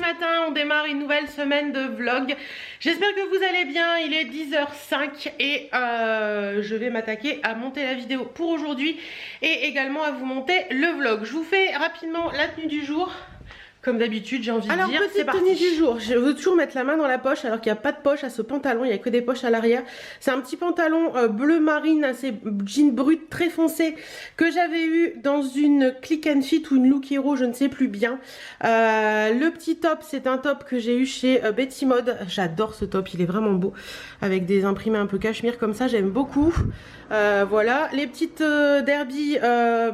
matin, on démarre une nouvelle semaine de vlog. J'espère que vous allez bien, il est 10h05 et je vais m'attaquer à monter la vidéo pour aujourd'hui et également à vous monter le vlog. Je vous fais rapidement la tenue du jour. Comme d'habitude, j'ai envie de dire, c'est parti. Tenue du jour, je veux toujours mettre la main dans la poche alors qu'il n'y a pas de poche à ce pantalon, il n'y a que des poches à l'arrière. C'est un petit pantalon bleu marine, assez jean brut, très foncé, que j'avais eu dans une Click and Fit ou une Look Hero, je ne sais plus bien. Le petit top, c'est un top que j'ai eu chez Betty Mode. J'adore ce top, il est vraiment beau, avec des imprimés un peu cachemire comme ça, j'aime beaucoup. Voilà, les petites derby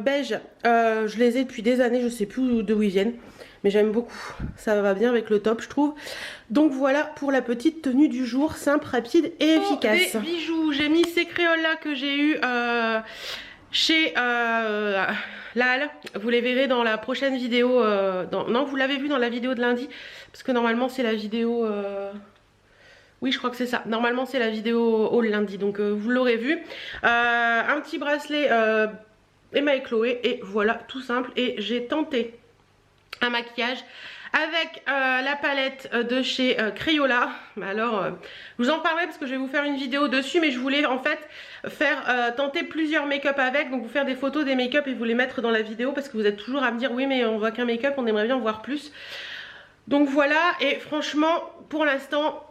beige, je les ai depuis des années, je sais plus d'où ils viennent. Mais j'aime beaucoup, ça va bien avec le top je trouve. Donc voilà pour la petite tenue du jour, simple, rapide et efficace. Des bijoux, j'ai mis ces créoles là que j'ai eu chez Lal. Vous les verrez dans la prochaine vidéo, non vous l'avez vu dans la vidéo de lundi. Parce que normalement c'est la vidéo... Oui, je crois que c'est ça. Normalement c'est la vidéo haul lundi, donc vous l'aurez vu. Un petit bracelet Emma et Chloé et voilà, tout simple. Et j'ai tenté un maquillage avec la palette de chez Crayola. Alors je vous en parlerai parce que je vais vous faire une vidéo dessus, mais je voulais en fait faire tenter plusieurs make-up avec, donc vous faire des photos des make-up et vous les mettre dans la vidéo parce que vous êtes toujours à me dire oui mais on voit qu'un make-up, on aimerait bien en voir plus. Donc voilà, et franchement pour l'instant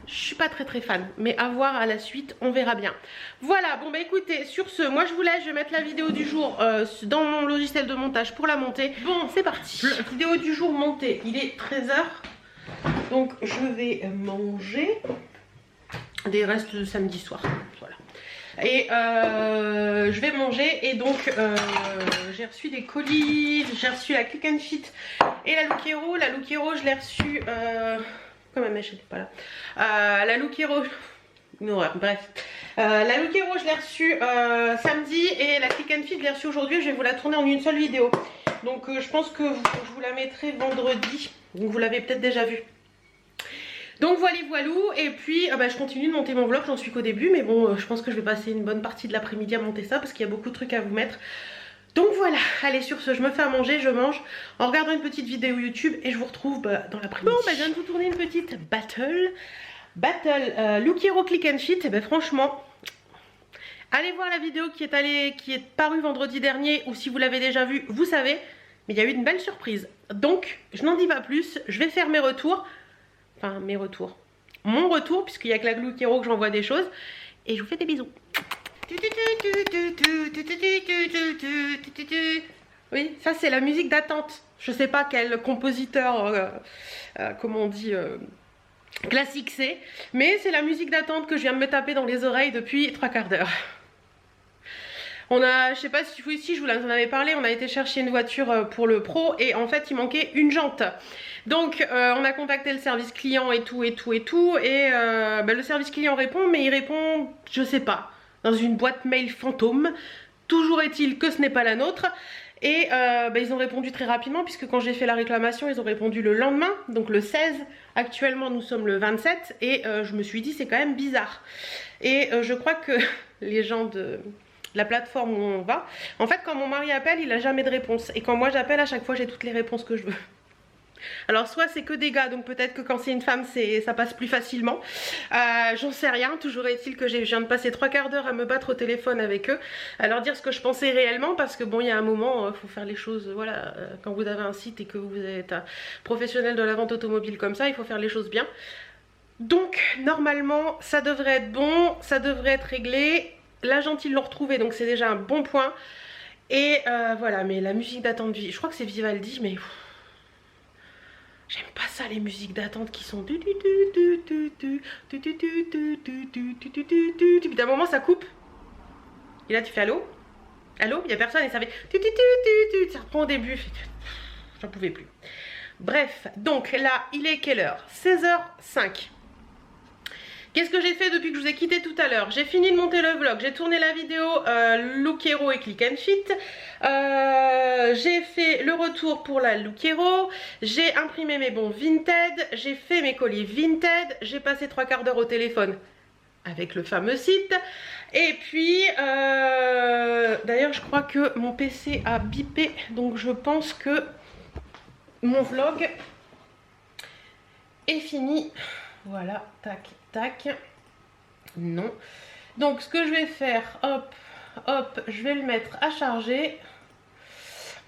je suis pas très fan, mais à voir à la suite, on verra bien. Voilà, bon bah écoutez, sur ce, moi je vous laisse, je vais mettre la vidéo du jour dans mon logiciel de montage pour la monter. Bon, c'est parti. La vidéo du jour montée, il est 13h, donc je vais manger des restes de samedi soir, voilà. Et je vais manger et donc j'ai reçu des colis, j'ai reçu la Click and Fit et la Look Hero. La Look Hero, je l'ai reçue... Comme ma mèche n'était pas là. La Look Hero, une horreur, bref. La Look Hero, je l'ai reçue samedi et la Click and Fit, je l'ai reçue aujourd'hui. Je vais vous la tourner en une seule vidéo. Donc je pense que je vous la mettrai vendredi. Donc vous l'avez peut-être déjà vue. Donc voilà, voilou. Et puis je continue de monter mon vlog, j'en suis qu'au début. Mais bon, je pense que je vais passer une bonne partie de l'après-midi à monter ça parce qu'il y a beaucoup de trucs à vous mettre. Donc voilà, allez sur ce, je me fais à manger, je mange en regardant une petite vidéo YouTube et je vous retrouve dans l'après-midi. Bon, je viens de vous tourner une petite battle Look Hero Click and Fit. Et franchement, allez voir la vidéo qui est parue vendredi dernier, ou si vous l'avez déjà vue, vous savez, mais il y a eu une belle surprise. Donc, je n'en dis pas plus, je vais faire mes retours, enfin mon retour, puisqu'il n'y a que la Look Hero que j'envoie des choses, et je vous fais des bisous. Oui, ça c'est la musique d'attente. Je sais pas quel compositeur, comment on dit, classique c'est, mais c'est la musique d'attente que je viens de me taper dans les oreilles depuis 3/4 d'heure. On a, je sais pas si je vous en avais parlé, on a été chercher une voiture pour le pro et en fait il manquait une jante. Donc on a contacté le service client et tout et le service client répond, mais il répond, je sais pas, dans une boîte mail fantôme. Toujours est-il que ce n'est pas la nôtre. Et ils ont répondu très rapidement, puisque quand j'ai fait la réclamation, ils ont répondu le lendemain, donc le 16. Actuellement, nous sommes le 27. Et je me suis dit, c'est quand même bizarre. Et je crois que les gens de la plateforme où on va, en fait, quand mon mari appelle, il n'a jamais de réponse. Et quand moi j'appelle, à chaque fois, j'ai toutes les réponses que je veux. Alors soit c'est que des gars, donc peut-être que quand c'est une femme ça passe plus facilement, j'en sais rien. Toujours est-il que je viens de passer 3/4 d'heure à me battre au téléphone avec eux, à leur dire ce que je pensais réellement, parce que bon, il y a un moment, faut faire les choses, voilà, quand vous avez un site et que vous êtes un professionnel de la vente automobile comme ça, il faut faire les choses bien. Donc normalement ça devrait être bon, ça devrait être réglé. L'agent ils l'ont retrouvé, donc c'est déjà un bon point. Et voilà, mais la musique d'attente, je crois que c'est Vivaldi, mais... J'aime pas ça, les musiques d'attente qui sont... Puis d'un moment ça coupe. Et là tu fais allô? Allô? Il y a personne et ça fait... Ça reprend au début. J'en pouvais plus. Bref, donc là, il est quelle heure? 16h05. Qu'est-ce que j'ai fait depuis que je vous ai quitté tout à l'heure? J'ai fini de monter le vlog, j'ai tourné la vidéo Look Hero et Click and Fit. J'ai fait le retour pour la Look Hero. J'ai imprimé mes bons Vinted. J'ai fait mes colis Vinted. J'ai passé 3/4 d'heure au téléphone avec le fameux site. Et puis, d'ailleurs, je crois que mon PC a bipé. Donc je pense que mon vlog est fini. Voilà, tac, tac. Non. Donc ce que je vais faire, hop, hop, je vais le mettre à charger.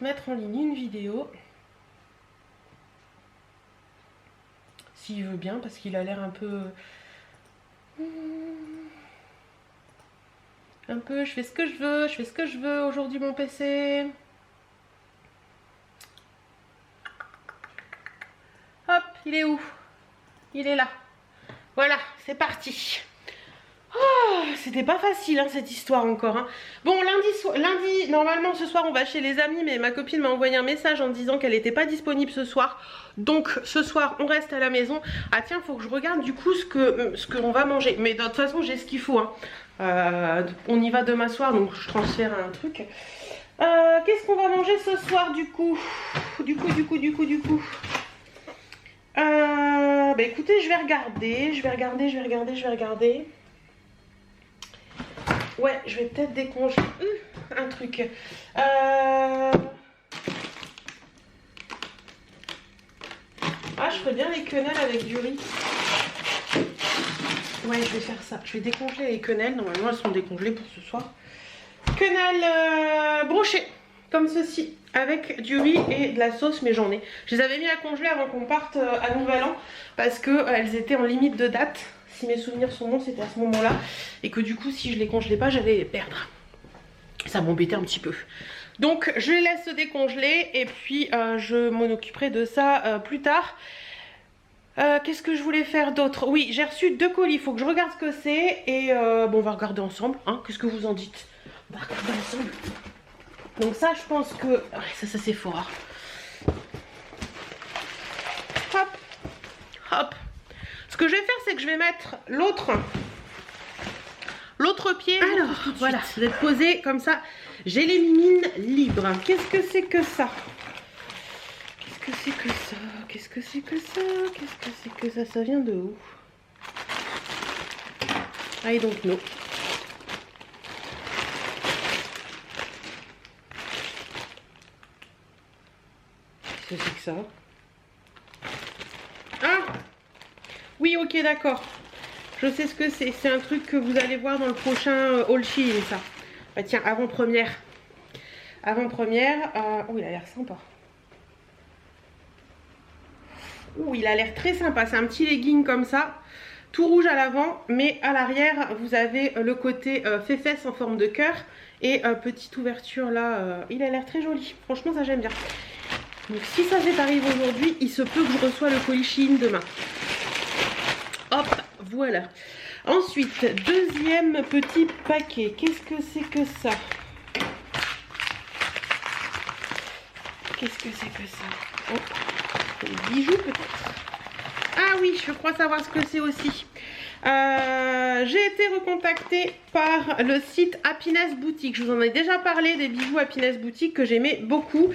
Mettre en ligne une vidéo. S'il veut bien, parce qu'il a l'air un peu... je fais ce que je veux aujourd'hui mon PC. Hop, il est où? Il est là. Voilà, c'est parti. Oh, c'était pas facile hein, cette histoire encore. Hein. Bon, lundi, normalement ce soir on va chez les amis, mais ma copine m'a envoyé un message en disant qu'elle n'était pas disponible ce soir. Donc ce soir on reste à la maison. Ah tiens, faut que je regarde du coup ce que on va manger. Mais de toute façon j'ai ce qu'il faut. Hein. On y va demain soir, donc je transfère un truc. Qu'est-ce qu'on va manger ce soir du coup? Bah écoutez, je vais regarder. Ouais, je vais peut-être décongeler un truc. Ah, je ferais bien les quenelles avec du riz. Ouais, je vais faire ça. Je vais décongeler les quenelles. Normalement, elles sont décongelées pour ce soir. Quenelles brochées, comme ceci, avec du riz et de la sauce, mais j'en ai. Je les avais mis à congeler avant qu'on parte à Nouvel An, parce qu'elles étaient en limite de date. Si mes souvenirs sont bons, c'était à ce moment-là. Et que du coup, si je les congelais pas, j'allais les perdre. Ça m'embêtait un petit peu. Donc, je les laisse se décongeler. Et puis, je m'en occuperai de ça plus tard. Qu'est-ce que je voulais faire d'autre? Oui, j'ai reçu 2 colis. Il faut que je regarde ce que c'est. Et bon, on va regarder ensemble. Hein. Qu'est-ce que vous en dites? On va regarder ensemble. Donc ça, je pense que... Ouais, ça c'est fort. Hop. Hop. Ce que je vais faire, c'est que je vais mettre l'autre pied. Alors, voilà, vous êtes posé comme ça. J'ai les mimines libres. Qu'est-ce que c'est que ça? Ça vient de où? I don't know. Qu'est-ce que c'est que ça? Ah! Oui, ok, d'accord. Je sais ce que c'est. C'est un truc que vous allez voir dans le prochain haul Shein, ça. Bah tiens, avant-première. Avant-première. Oh, il a l'air sympa. Oh, il a l'air très sympa. C'est un petit legging comme ça. Tout rouge à l'avant, mais à l'arrière, vous avez le côté fesses en forme de cœur. Et petite ouverture là. Il a l'air très joli. Franchement, ça j'aime bien. Donc si ça c'est arrivé aujourd'hui, il se peut que je reçois le colis Shein demain. Hop, voilà. Ensuite, deuxième petit paquet. Qu'est-ce que c'est que ça? Oh, des bijoux peut-être? Ah oui, je crois savoir ce que c'est aussi. J'ai été recontactée par le site Happiness Boutique. Je vous en ai déjà parlé des bijoux Happiness Boutique que j'aimais beaucoup.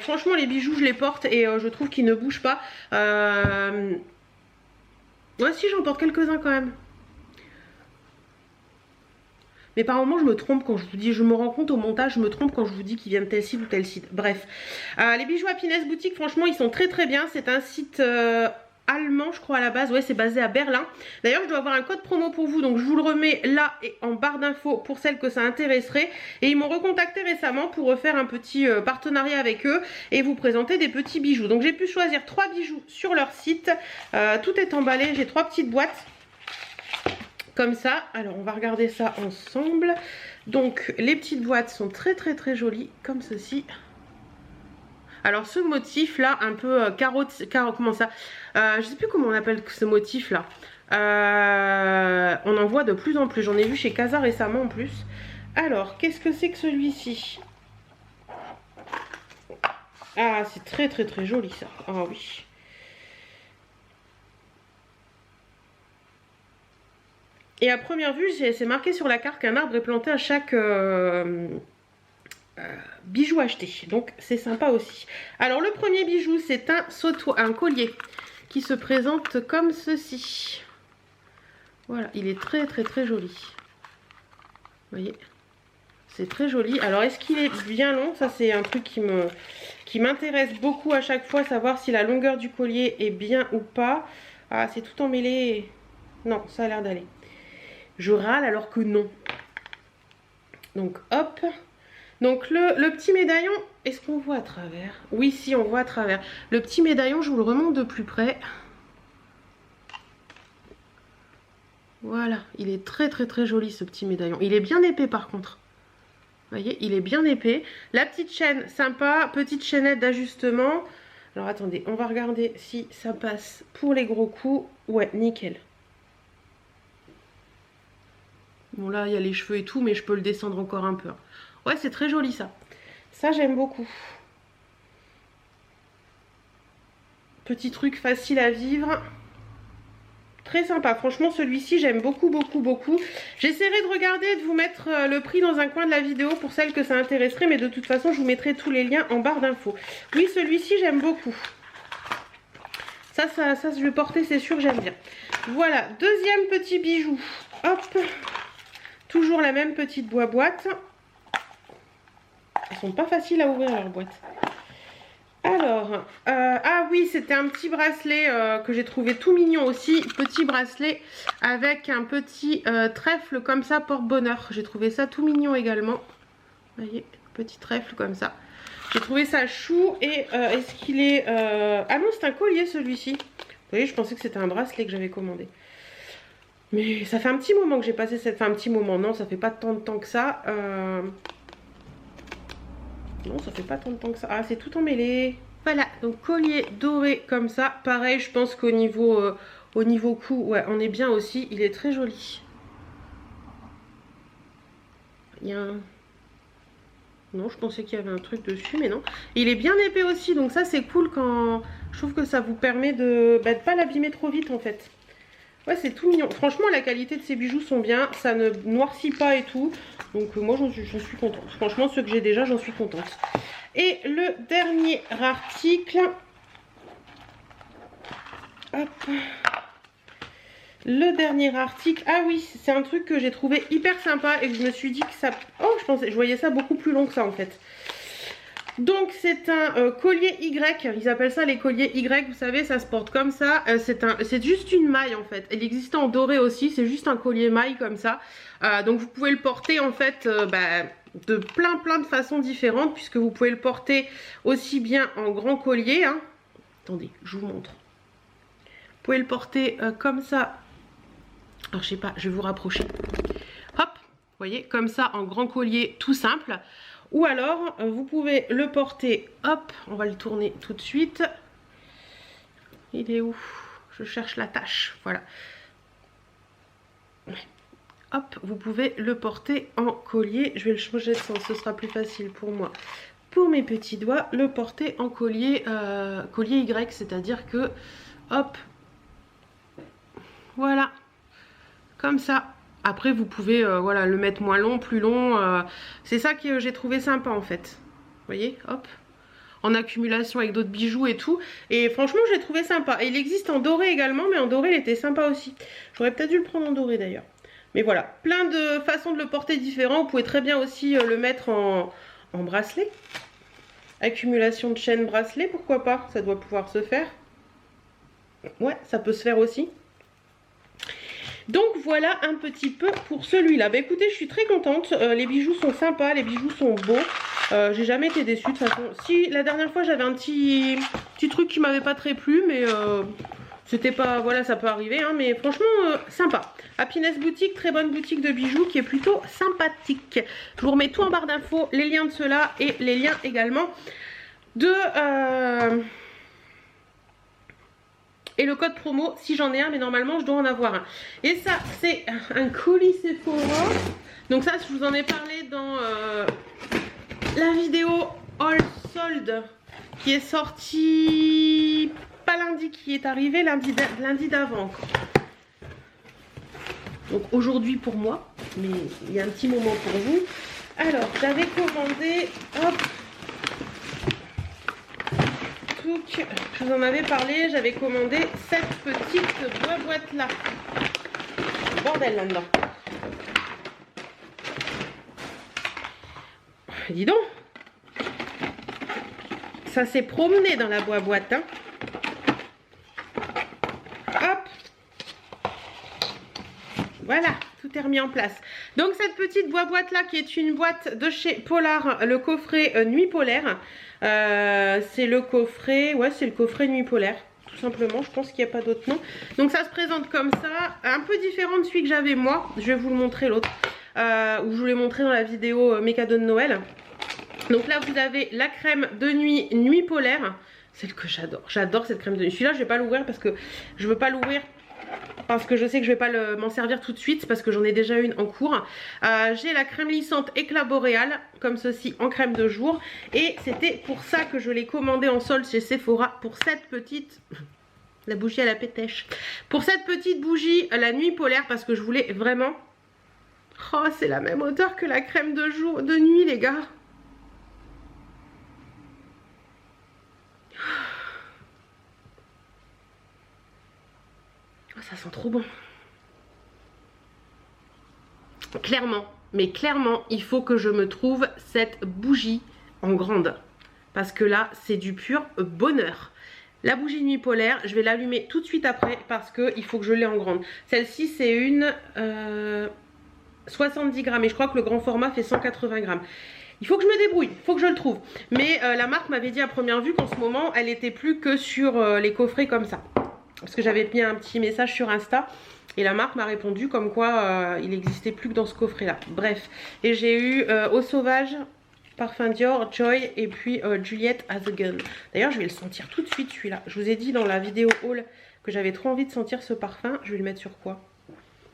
Franchement, les bijoux, je les porte et je trouve qu'ils ne bougent pas. Ouais, si, j'en porte quelques-uns quand même. Mais par moments, je me trompe quand je vous dis, je me rends compte au montage, je me trompe quand je vous dis qu'ils viennent tel site ou tel site. Bref, les bijoux Happiness Boutique, franchement, ils sont très très bien. C'est un site allemand, je crois à la base. Ouais, c'est basé à Berlin. D'ailleurs, je dois avoir un code promo pour vous, donc je vous le remets là et en barre d'infos pour celles que ça intéresserait. Et ils m'ont recontacté récemment pour refaire un petit partenariat avec eux et vous présenter des petits bijoux. Donc j'ai pu choisir 3 bijoux sur leur site. Tout est emballé, j'ai 3 petites boîtes. Comme ça, alors on va regarder ça ensemble. Donc les petites boîtes sont très très très jolies, comme ceci. Alors ce motif là, un peu comment ça, je sais plus comment on appelle ce motif là. On en voit de plus en plus, j'en ai vu chez Casa récemment en plus. Alors, qu'est-ce que c'est que celui-ci? Ah, c'est très très très joli ça, ah oui. Et à première vue, c'est marqué sur la carte qu'un arbre est planté à chaque bijou acheté. Donc c'est sympa aussi. Alors le premier bijou, c'est un collier qui se présente comme ceci. Voilà, il est très très très joli. Vous voyez, c'est très joli. Alors est-ce qu'il est bien long? Ça c'est un truc qui qui m'intéresse beaucoup à chaque fois, savoir si la longueur du collier est bien ou pas. Ah, c'est tout emmêlé. Non, ça a l'air d'aller. Je râle alors que non. Donc hop. Donc le petit médaillon, est-ce qu'on voit à travers? Oui, si, on voit à travers. Le petit médaillon, je vous le remonte de plus près. Voilà, il est très très très joli ce petit médaillon. Il est bien épais par contre. Vous voyez, il est bien épais. La petite chaîne, sympa. Petite chaînette d'ajustement. Alors attendez, on va regarder si ça passe pour les gros coups. Ouais, nickel. Bon là, il y a les cheveux et tout, mais je peux le descendre encore un peu. Ouais, c'est très joli ça. Ça, j'aime beaucoup. Petit truc facile à vivre. Très sympa. Franchement, celui-ci, j'aime beaucoup, beaucoup, beaucoup. J'essaierai de regarder et de vous mettre le prix dans un coin de la vidéo pour celles que ça intéresserait. Mais de toute façon, je vous mettrai tous les liens en barre d'infos. Oui, celui-ci, j'aime beaucoup. Ça, je vais porter, c'est sûr, j'aime bien. Voilà, deuxième petit bijou. Hop. Toujours la même petite boîte. Elles sont pas faciles à ouvrir, leurs boîtes. Alors, ah oui, c'était un petit bracelet que j'ai trouvé tout mignon aussi. Petit bracelet avec un petit trèfle comme ça, porte-bonheur. J'ai trouvé ça tout mignon également. Vous voyez, petit trèfle comme ça. J'ai trouvé ça chou. Et est-ce qu'il est... Ah non, c'est un collier celui-ci. Vous voyez, je pensais que c'était un bracelet que j'avais commandé. Mais ça fait un petit moment que j'ai passé cette... Enfin, un petit moment, non, ça fait pas tant de temps que ça. Non, ça fait pas tant de temps que ça. Ah, c'est tout emmêlé. Voilà, donc collier doré comme ça. Pareil, je pense qu'au niveau, cou, ouais, on est bien aussi. Il est très joli. Il y a un... Non, je pensais qu'il y avait un truc dessus, mais non. Il est bien épais aussi, donc ça, c'est cool quand... Je trouve que ça vous permet de ne pas l'abîmer trop vite, en fait. Ouais, c'est tout mignon. Franchement, la qualité de ces bijoux sont bien. Ça ne noircit pas et tout. Donc, moi, j'en suis contente. Franchement, ceux que j'ai déjà, j'en suis contente. Et le dernier article. Hop. Le dernier article. Ah oui, c'est un truc que j'ai trouvé hyper sympa et que je me suis dit que ça... Oh, je voyais ça beaucoup plus long que ça, en fait. Donc c'est un collier Y, ils appellent ça les colliers Y, vous savez, ça se porte comme ça. C'est juste une maille en fait. Il existe en doré aussi, c'est juste un collier maille comme ça. Donc vous pouvez le porter en fait de plein de façons différentes, puisque vous pouvez le porter aussi bien en grand collier. Hein. Attendez, je vous montre. Vous pouvez le porter comme ça. Alors je sais pas, je vais vous rapprocher. Hop, vous voyez, comme ça en grand collier tout simple. Ou alors, vous pouvez le porter, hop, on va le tourner tout de suite. Il est où? Je cherche la tâche, voilà. Hop, vous pouvez le porter en collier. Je vais le changer de sens, ce sera plus facile pour moi. Pour mes petits doigts, le porter en collier, collier Y, c'est-à-dire que, hop, voilà, comme ça. Après, vous pouvez voilà, le mettre moins long, plus long. C'est ça que j'ai trouvé sympa en fait. Vous voyez, hop. En accumulation avec d'autres bijoux et tout. Et franchement, j'ai trouvé sympa. Et il existe en doré également, mais en doré, il était sympa aussi. J'aurais peut-être dû le prendre en doré d'ailleurs. Mais voilà, plein de façons de le porter différents. Vous pouvez très bien aussi le mettre en bracelet. Accumulation de chaînes bracelet, pourquoi pas? Ça doit pouvoir se faire. Ouais, ça peut se faire aussi. Donc voilà un petit peu pour celui-là. Bah écoutez, je suis très contente. Les bijoux sont sympas, les bijoux sont beaux. J'ai jamais été déçue de toute façon. Si la dernière fois j'avais un petit truc qui m'avait pas très plu, mais c'était pas... Voilà, ça peut arriver, hein, mais franchement, sympa. Happiness Boutique, très bonne boutique de bijoux qui est plutôt sympathique. Je vous remets tout en barre d'infos, les liens de ceux-là et les liens également de... Et le code promo, si j'en ai un, mais normalement je dois en avoir un. Et ça, c'est un colis Sephora. Donc ça, je vous en ai parlé dans la vidéo All Sold qui est sortie, pas lundi, qui est arrivé lundi d'avant encore. Donc aujourd'hui pour moi, mais il y a un petit moment pour vous. Alors, j'avais commandé, hop, je vous en avais parlé, j'avais commandé cette petite boîte là. Bordel là-dedans. Dis donc. ça s'est promené dans la boîte. Hein. Hop. Voilà, tout est remis en place. Donc cette petite boîte là qui est une boîte de chez Polar, le coffret Nuit Polaire. C'est le coffret, ouais c'est le coffret Nuit Polaire. Tout simplement, je pense qu'il n'y a pas d'autre nom. Donc ça se présente comme ça, un peu différent de celui que j'avais moi. Je vais vous le montrer l'autre, où je vous l'ai montré dans la vidéo mes cadeaux de Noël. Donc là vous avez la crème de nuit Nuit Polaire, celle que j'adore. J'adore cette crème de nuit. Celui-là je vais pas l'ouvrir parce que je veux pas l'ouvrir. Parce que je sais que je vais pas m'en servir tout de suite parce que j'en ai déjà une en cours. J'ai la crème lissante éclat boréal comme ceci en crème de jour. Et c'était pour ça que je l'ai commandé en solde chez Sephora pour cette petite... La bougie à la pétèche. Pour cette petite bougie la Nuit Polaire parce que je voulais vraiment... Oh c'est la même odeur que la crème de jour de nuit les gars. Ça sent trop bon. Clairement, mais clairement, il faut que je me trouve cette bougie en grande. Parce que là, c'est du pur bonheur. La bougie Nuit Polaire, je vais l'allumer tout de suite après parce qu'il faut que je l'ai en grande. Celle-ci, c'est une 70 grammes et je crois que le grand format fait 180 grammes. Il faut que je me débrouille, il faut que je le trouve. Mais la marque m'avait dit à première vue qu'en ce moment, elle n'était plus que sur les coffrets comme ça. Parce que j'avais mis un petit message sur Insta et la marque m'a répondu comme quoi il n'existait plus que dans ce coffret là. Bref, et j'ai eu Eau Sauvage, Parfum Dior, Joy et puis Juliette Has a Gun. D'ailleurs je vais le sentir tout de suite celui-là. Je vous ai dit dans la vidéo haul que j'avais trop envie de sentir ce parfum. Je vais le mettre sur quoi?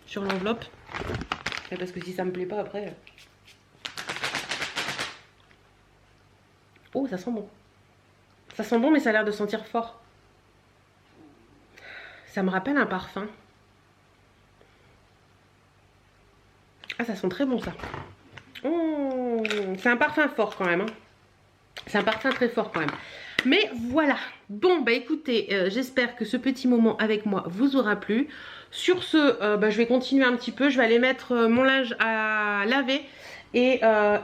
Sur l'enveloppe. Parce que si ça me plaît pas après... Oh ça sent bon. Ça sent bon mais ça a l'air de sentir fort. Ça me rappelle un parfum. Ah, ça sent très bon ça. Oh, c'est un parfum fort quand même. Hein. C'est un parfum très fort quand même. Mais voilà. Bon, bah écoutez, j'espère que ce petit moment avec moi vous aura plu. Sur ce, je vais continuer un petit peu. Je vais aller mettre mon linge à laver. Et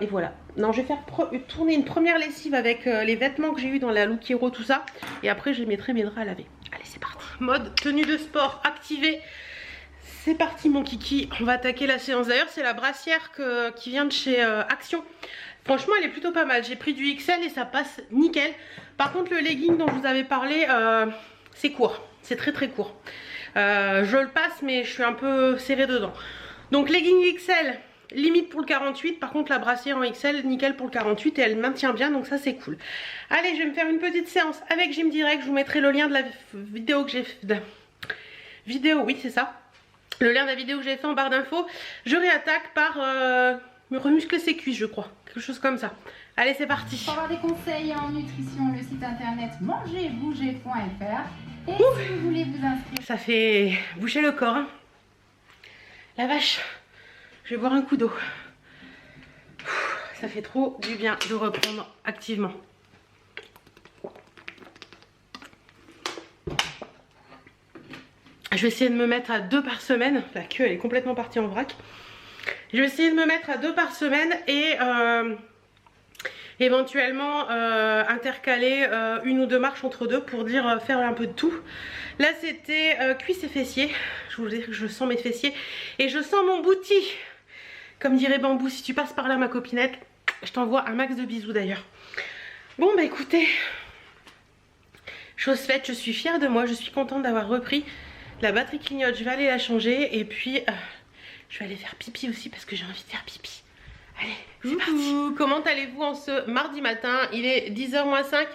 voilà. Non, je vais faire tourner une première lessive avec les vêtements que j'ai eu dans la Look Hero, tout ça. Et après, je mettrai mes draps à laver. Allez, c'est parti. Mode tenue de sport activée. C'est parti mon kiki. On va attaquer la séance. D'ailleurs, c'est la brassière qui vient de chez Action. Franchement, elle est plutôt pas mal. J'ai pris du XL et ça passe nickel. Par contre, le legging dont je vous avais parlé, c'est court. C'est très très court. Je le passe, mais je suis un peu serrée dedans. Donc, legging XL. Limite pour le 48, par contre la brassière en XL nickel pour le 48 et elle maintient bien donc ça c'est cool. Allez je vais me faire une petite séance avec Gym Direct, je vous mettrai le lien de la vidéo que j'ai fait. Oui c'est ça. Le lien de la vidéo que j'ai fait en barre d'infos. Je réattaque par me remuscler ses cuisses je crois, quelque chose comme ça. Allez c'est parti. Pour avoir des conseils en nutrition, le site internet mangerbouger.fr. Et si vous voulez vous inscrire. Ça fait boucher le corps hein. La vache. Je vais boire un coup d'eau. Ça fait trop du bien de reprendre activement. Je vais essayer de me mettre à 2 par semaine. La queue elle est complètement partie en vrac. Je vais essayer de me mettre à 2 par semaine et éventuellement intercaler 1 ou 2 marches entre deux pour dire faire un peu de tout. Là c'était cuisses et fessiers. Je vous dis que je sens mes fessiers et je sens mon booty. Comme dirait Bambou, si tu passes par là ma copinette, je t'envoie un max de bisous d'ailleurs. Bon bah écoutez, chose faite, je suis fière de moi, je suis contente d'avoir repris. La batterie clignote, je vais aller la changer et puis je vais aller faire pipi aussi parce que j'ai envie de faire pipi. Allez, c'est parti. Comment allez-vous en ce mardi matin? Il est 10h moins 5.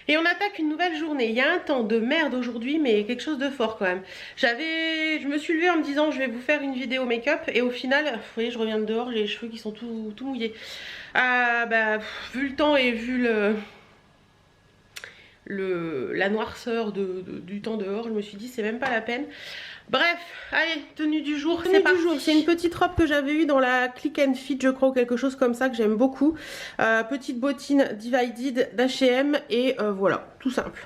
Et on attaque une nouvelle journée. Il y a un temps de merde aujourd'hui, mais quelque chose de fort quand même. Je me suis levée en me disant je vais vous faire une vidéo make-up. Et au final, vous voyez, je reviens de dehors, j'ai les cheveux qui sont tout mouillés. Vu le temps et vu la noirceur du temps dehors, je me suis dit c'est même pas la peine. Bref, allez, tenue du jour, c'est parti. C'est une petite robe que j'avais eue dans la Click and Fit, je crois, ou quelque chose comme ça, que j'aime beaucoup. Petite bottine Divided d'H&M et voilà, tout simple.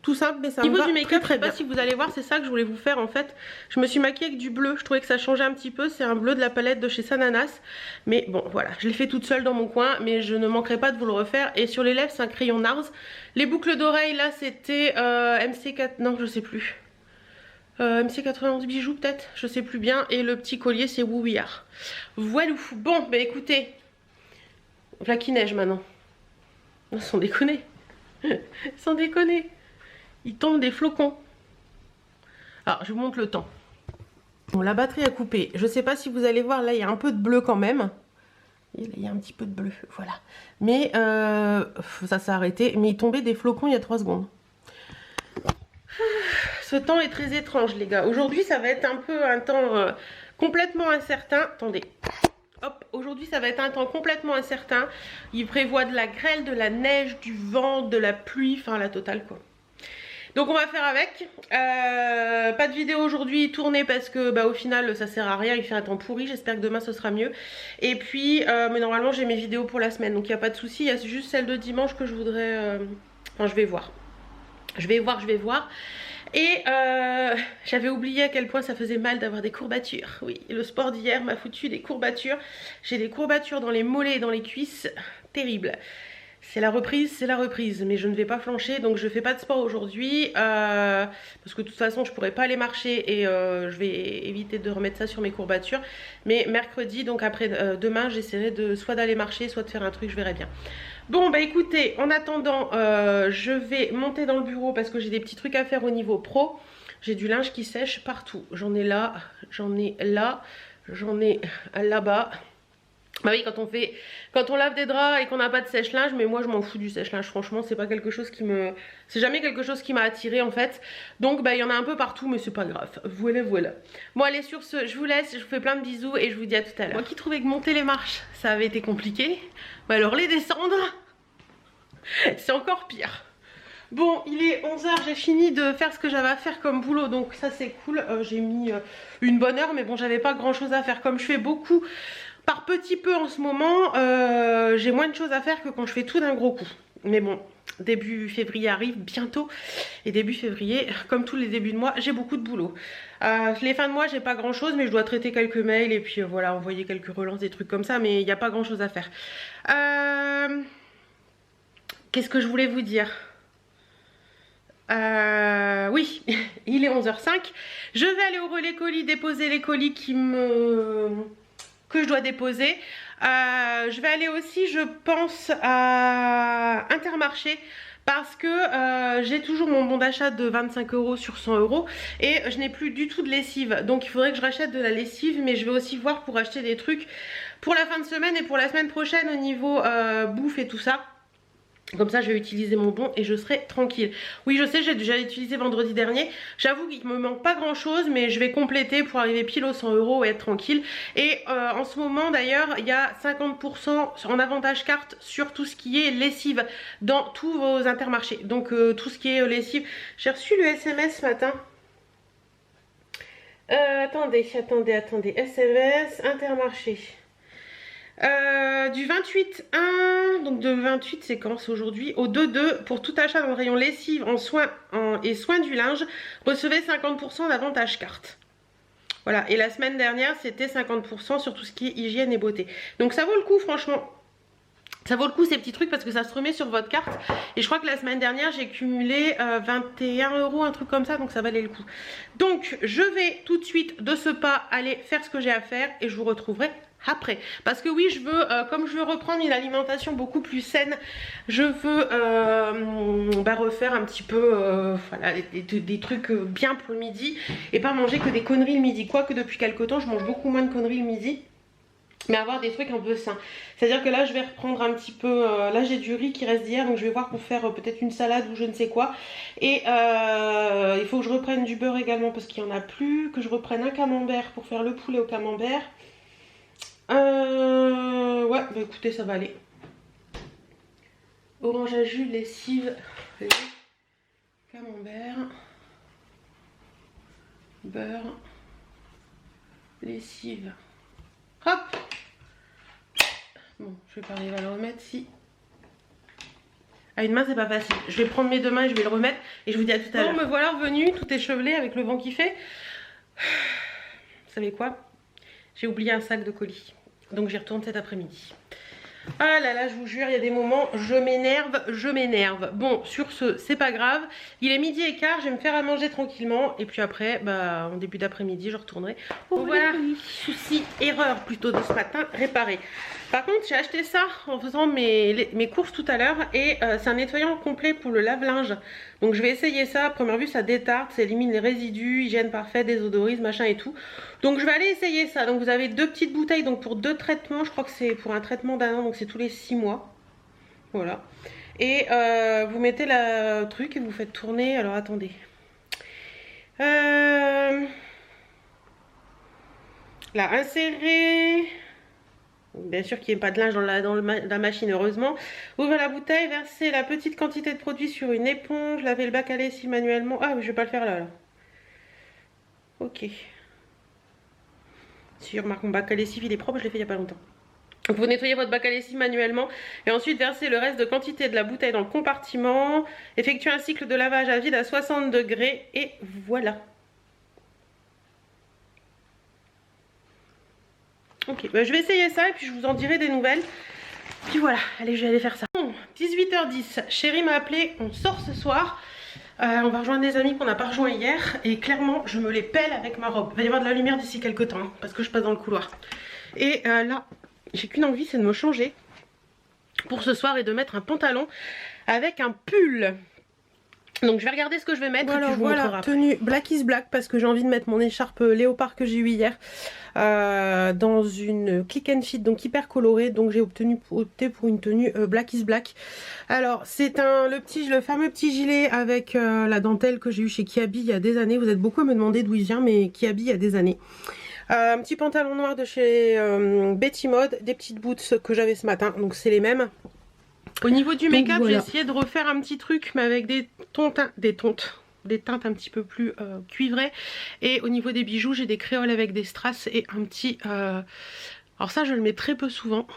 tout simple, mais ça me va du make-up, très bien. Je sais pas si vous allez voir, c'est ça que je voulais vous faire en fait. Je me suis maquillée avec du bleu, je trouvais que ça changeait un petit peu. C'est un bleu de la palette de chez Sananas. Mais bon, voilà, je l'ai fait toute seule dans mon coin, mais je ne manquerai pas de vous le refaire. Et sur les lèvres, c'est un crayon NARS. Les boucles d'oreilles, là, c'était MC4, non, je sais plus. MC91 bijoux peut-être, je sais plus bien. Et le petit collier, c'est Wouillard. Voilà. Bon, bah écoutez, voilà qui neige maintenant. Sans déconner. Sans déconner. Il tombe des flocons. Alors, je vous montre le temps. Bon, la batterie a coupé. Je sais pas si vous allez voir, là, il y a un peu de bleu quand même. Il y a un petit peu de bleu, voilà. Mais ça s'est arrêté. Mais il tombait des flocons il y a 3 secondes. Ce temps est très étrange, les gars. Aujourd'hui, ça va être un peu un temps complètement incertain. Attendez. Hop, aujourd'hui ça va être un temps complètement incertain. Il prévoit de la grêle, de la neige, du vent, de la pluie, enfin la totale quoi. Donc on va faire avec. Pas de vidéo aujourd'hui tournée parce que bah, au final ça sert à rien, il fait un temps pourri. J'espère que demain ce sera mieux. Et puis mais normalement j'ai mes vidéos pour la semaine, donc il n'y a pas de souci. Il y a juste celle de dimanche que je voudrais... Enfin je vais voir. Je vais voir. Et j'avais oublié à quel point ça faisait mal d'avoir des courbatures. Oui, le sport d'hier m'a foutu des courbatures. J'ai des courbatures dans les mollets et dans les cuisses. Terrible. C'est la reprise, mais je ne vais pas flancher, donc je fais pas de sport aujourd'hui. Parce que de toute façon, je pourrais pas aller marcher et je vais éviter de remettre ça sur mes courbatures. Mais mercredi, donc après demain, j'essaierai soit d'aller marcher, soit de faire un truc, je verrai bien. Bon bah écoutez, en attendant je vais monter dans le bureau parce que j'ai des petits trucs à faire au niveau pro. J'ai du linge qui sèche partout. J'en ai là, j'en ai là, j'en ai là-bas. Bah oui, quand on lave des draps et qu'on n'a pas de sèche-linge, mais moi je m'en fous du sèche-linge, franchement c'est pas quelque chose qui me... C'est jamais quelque chose qui m'a attiré en fait. Donc bah il y en a un peu partout mais c'est pas grave, voilà. Bon allez sur ce, je vous laisse, je vous fais plein de bisous et je vous dis à tout à l'heure. Moi qui trouvais que monter les marches ça avait été compliqué, bah alors les descendre, c'est encore pire. Bon, il est 11 h, j'ai fini de faire ce que j'avais à faire comme boulot, donc ça c'est cool. J'ai mis une bonne heure, mais bon, j'avais pas grand chose à faire. Comme je fais beaucoup par petit peu en ce moment, j'ai moins de choses à faire que quand je fais tout d'un gros coup. Mais bon, début février arrive bientôt, et début février, comme tous les débuts de mois, j'ai beaucoup de boulot. Les fins de mois, j'ai pas grand chose, mais je dois traiter quelques mails et puis voilà, envoyer quelques relances, des trucs comme ça, mais il n'y a pas grand chose à faire. Qu'est-ce que je voulais vous dire ? Oui, il est 11h05. Je vais aller au relais colis déposer les colis que je dois déposer. Je vais aller aussi, je pense, à Intermarché parce que j'ai toujours mon bon d'achat de 25 € sur 100 € et je n'ai plus du tout de lessive. Donc il faudrait que je rachète de la lessive, mais je vais aussi voir pour acheter des trucs pour la fin de semaine et pour la semaine prochaine au niveau bouffe et tout ça. Comme ça je vais utiliser mon bon et je serai tranquille. Oui je sais, j'ai déjà utilisé vendredi dernier. J'avoue qu'il me manque pas grand chose, mais je vais compléter pour arriver pile aux 100 € et être tranquille. Et en ce moment d'ailleurs il y a 50% en avantage carte sur tout ce qui est lessive dans tous vos Intermarchés. Donc tout ce qui est lessive. J'ai reçu le SMS ce matin. Attendez, SMS Intermarché. Du 28-1, donc de 28 c'est quand c'est aujourd'hui, au 2-2 pour tout achat dans le rayon lessive et soins du linge, recevez 50% d'avantage carte. Voilà, et la semaine dernière c'était 50% sur tout ce qui est hygiène et beauté. Donc ça vaut le coup franchement. Ça vaut le coup ces petits trucs parce que ça se remet sur votre carte. Et je crois que la semaine dernière j'ai cumulé 21 €, un truc comme ça, donc ça valait le coup. Donc je vais tout de suite de ce pas aller faire ce que j'ai à faire et je vous retrouverai après. Parce que oui je veux, comme je veux reprendre une alimentation beaucoup plus saine, je veux refaire un petit peu voilà, des trucs bien pour le midi. Et pas manger que des conneries le midi. Quoique depuis quelques temps je mange beaucoup moins de conneries le midi. Mais avoir des trucs un peu sains. C'est-à-dire que là je vais reprendre un petit peu, là j'ai du riz qui reste d'hier, donc je vais voir pour faire peut-être une salade ou je ne sais quoi. Et il faut que je reprenne du beurre également parce qu'il n'y en a plus. Que je reprenne un camembert pour faire le poulet au camembert. Ouais, bah écoutez ça va aller. Orange à jus, lessive, camembert, beurre, lessive. Hop. Bon, je vais pas arriver à le remettre si. À une main c'est pas facile. Je vais prendre mes deux mains et je vais le remettre et je vous dis à tout à l'heure. Bon, me voilà revenue, tout échevelé avec le vent qui fait. Vous savez quoi? J'ai oublié un sac de colis. Donc j'y retourne cet après-midi. Ah là là, je vous jure, il y a des moments, je m'énerve. Bon, sur ce, c'est pas grave. Il est 12h15, je vais me faire à manger tranquillement. Et puis après, bah, en début d'après-midi, je retournerai. Bon, voilà, souci, erreur plutôt de ce matin, réparé. Par contre, j'ai acheté ça en faisant mes courses tout à l'heure. Et c'est un nettoyant complet pour le lave-linge. Donc je vais essayer ça. À première vue, ça détarte, ça élimine les résidus, hygiène parfaite, désodorise, machin et tout. Donc je vais aller essayer ça. Donc vous avez 2 petites bouteilles donc pour 2 traitements. Je crois que c'est pour un traitement d'un an, donc c'est tous les 6 mois. Voilà. Et vous mettez le truc et vous faites tourner. Alors attendez. Là, insérer. Bien sûr qu'il n'y ait pas de linge dans la machine, heureusement. Ouvrez la bouteille, versez la petite quantité de produit sur une éponge, lavez le bac à lessive manuellement. Ah, mais je vais pas le faire là. Ok. Si remarque mon bac à lessive, il est propre, je l'ai fait il y a pas longtemps. Donc vous nettoyez votre bac à lessive manuellement et ensuite versez le reste de quantité de la bouteille dans le compartiment. Effectuez un cycle de lavage à vide à 60 degrés et voilà. Ok, bah je vais essayer ça et puis je vous en dirai des nouvelles. Puis voilà, allez, je vais aller faire ça. Bon, 18h10, chérie m'a appelé, on sort ce soir. On va rejoindre des amis qu'on n'a pas rejoint hier. Et clairement, je me les pèle avec ma robe. Il va y avoir de la lumière d'ici quelques temps, hein, parce que je passe dans le couloir. Et là, j'ai qu'une envie, c'est de me changer pour ce soir et de mettre un pantalon avec un pull. Donc je vais regarder ce que je vais mettre. Alors, et puis je vous montrerai après. Tenue Black is Black parce que j'ai envie de mettre mon écharpe léopard que j'ai eu hier dans une click and fit, donc hyper colorée. Donc j'ai opté pour une tenue Black is Black. Alors c'est le fameux petit gilet avec la dentelle que j'ai eu chez Kiabi il y a des années. Vous êtes beaucoup à me demander d'où il vient, mais Kiabi il y a des années. Un petit pantalon noir de chez Betty Mode, des petites boots que j'avais ce matin, donc c'est les mêmes. Au niveau du make-up, voilà. J'ai essayé de refaire un petit truc, mais avec des teintes un petit peu plus cuivrées. Et au niveau des bijoux, j'ai des créoles avec des strass et un petit... Alors ça, je le mets très peu souvent.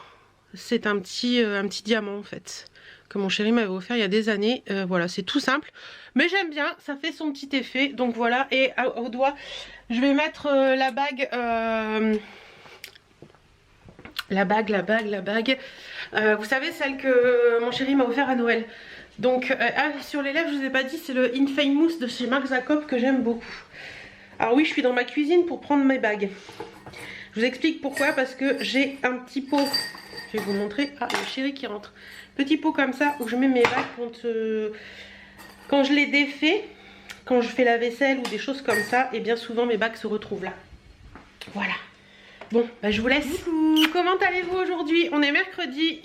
C'est un petit diamant en fait, que mon chéri m'avait offert il y a des années. Voilà, c'est tout simple. Mais j'aime bien, ça fait son petit effet. Donc voilà, et au doigt, je vais mettre la bague... La bague. Vous savez, celle que mon chéri m'a offert à Noël. Donc, sur les lèvres, je vous ai pas dit, c'est le Infamous de chez Marc Jacob que j'aime beaucoup. Alors oui, je suis dans ma cuisine pour prendre mes bagues. Je vous explique pourquoi, parce que j'ai un petit pot. Je vais vous montrer. Ah, le chéri qui rentre. Petit pot comme ça où je mets mes bagues quand je les défais, quand je fais la vaisselle ou des choses comme ça. Et bien souvent, mes bagues se retrouvent là. Voilà. Bon, bah je vous laisse. Coucou, comment allez-vous aujourd'hui? On est mercredi,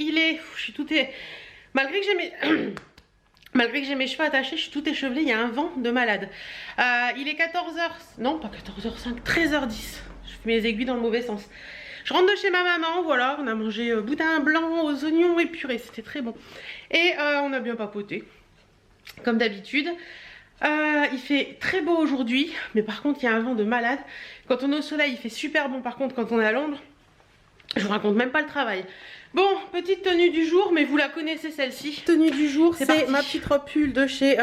malgré que j'ai mes cheveux attachés, je suis tout échevelée, il y a un vent de malade. Il est 14h, non pas 14h05, 13h10. Je fais mes aiguilles dans le mauvais sens. Je rentre de chez ma maman, voilà, on a mangé boudin blanc aux oignons épurés, c'était très bon. Et on a bien papoté, comme d'habitude. Il fait très beau aujourd'hui, mais par contre il y a un vent de malade. Quand on est au soleil il fait super bon, par contre quand on est à l'ombre, je vous raconte même pas le travail. Bon, petite tenue du jour, mais vous la connaissez celle-ci. Tenue du jour, c'est ma petite robe pull de chez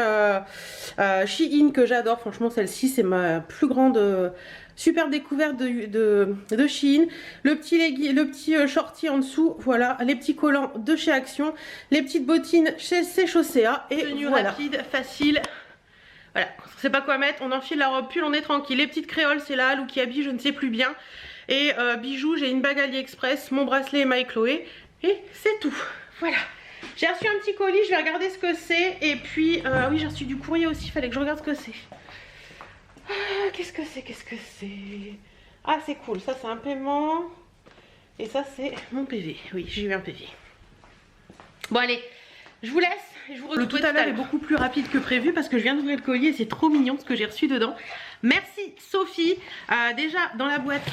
Shein que j'adore. Franchement celle-ci c'est ma plus grande super découverte de Shein. Le petit shorty en dessous, voilà, les petits collants de chez Action, les petites bottines chez Chaussea. Et tenue voilà. Rapide, facile. Voilà, on ne sait pas quoi mettre, on enfile la robe pull, on est tranquille. Les petites créoles, c'est la Halle ou Kiabi, je ne sais plus bien. Et bijoux, j'ai une bague AliExpress, mon bracelet My Chloé. Et c'est tout. Voilà. J'ai reçu un petit colis, je vais regarder ce que c'est. Et puis, oui, j'ai reçu du courrier aussi, il fallait que je regarde ce que c'est. Qu'est-ce que c'est? Ah, c'est cool, ça c'est un paiement. Et ça c'est mon PV. Oui, j'ai eu un PV. Bon, allez, je vous laisse. Je vous retrouve. Le tout à l'heure est beaucoup plus rapide que prévu parce que je viens d'ouvrir le collier et c'est trop mignon ce que j'ai reçu dedans. Merci Sophie. Déjà dans la boîte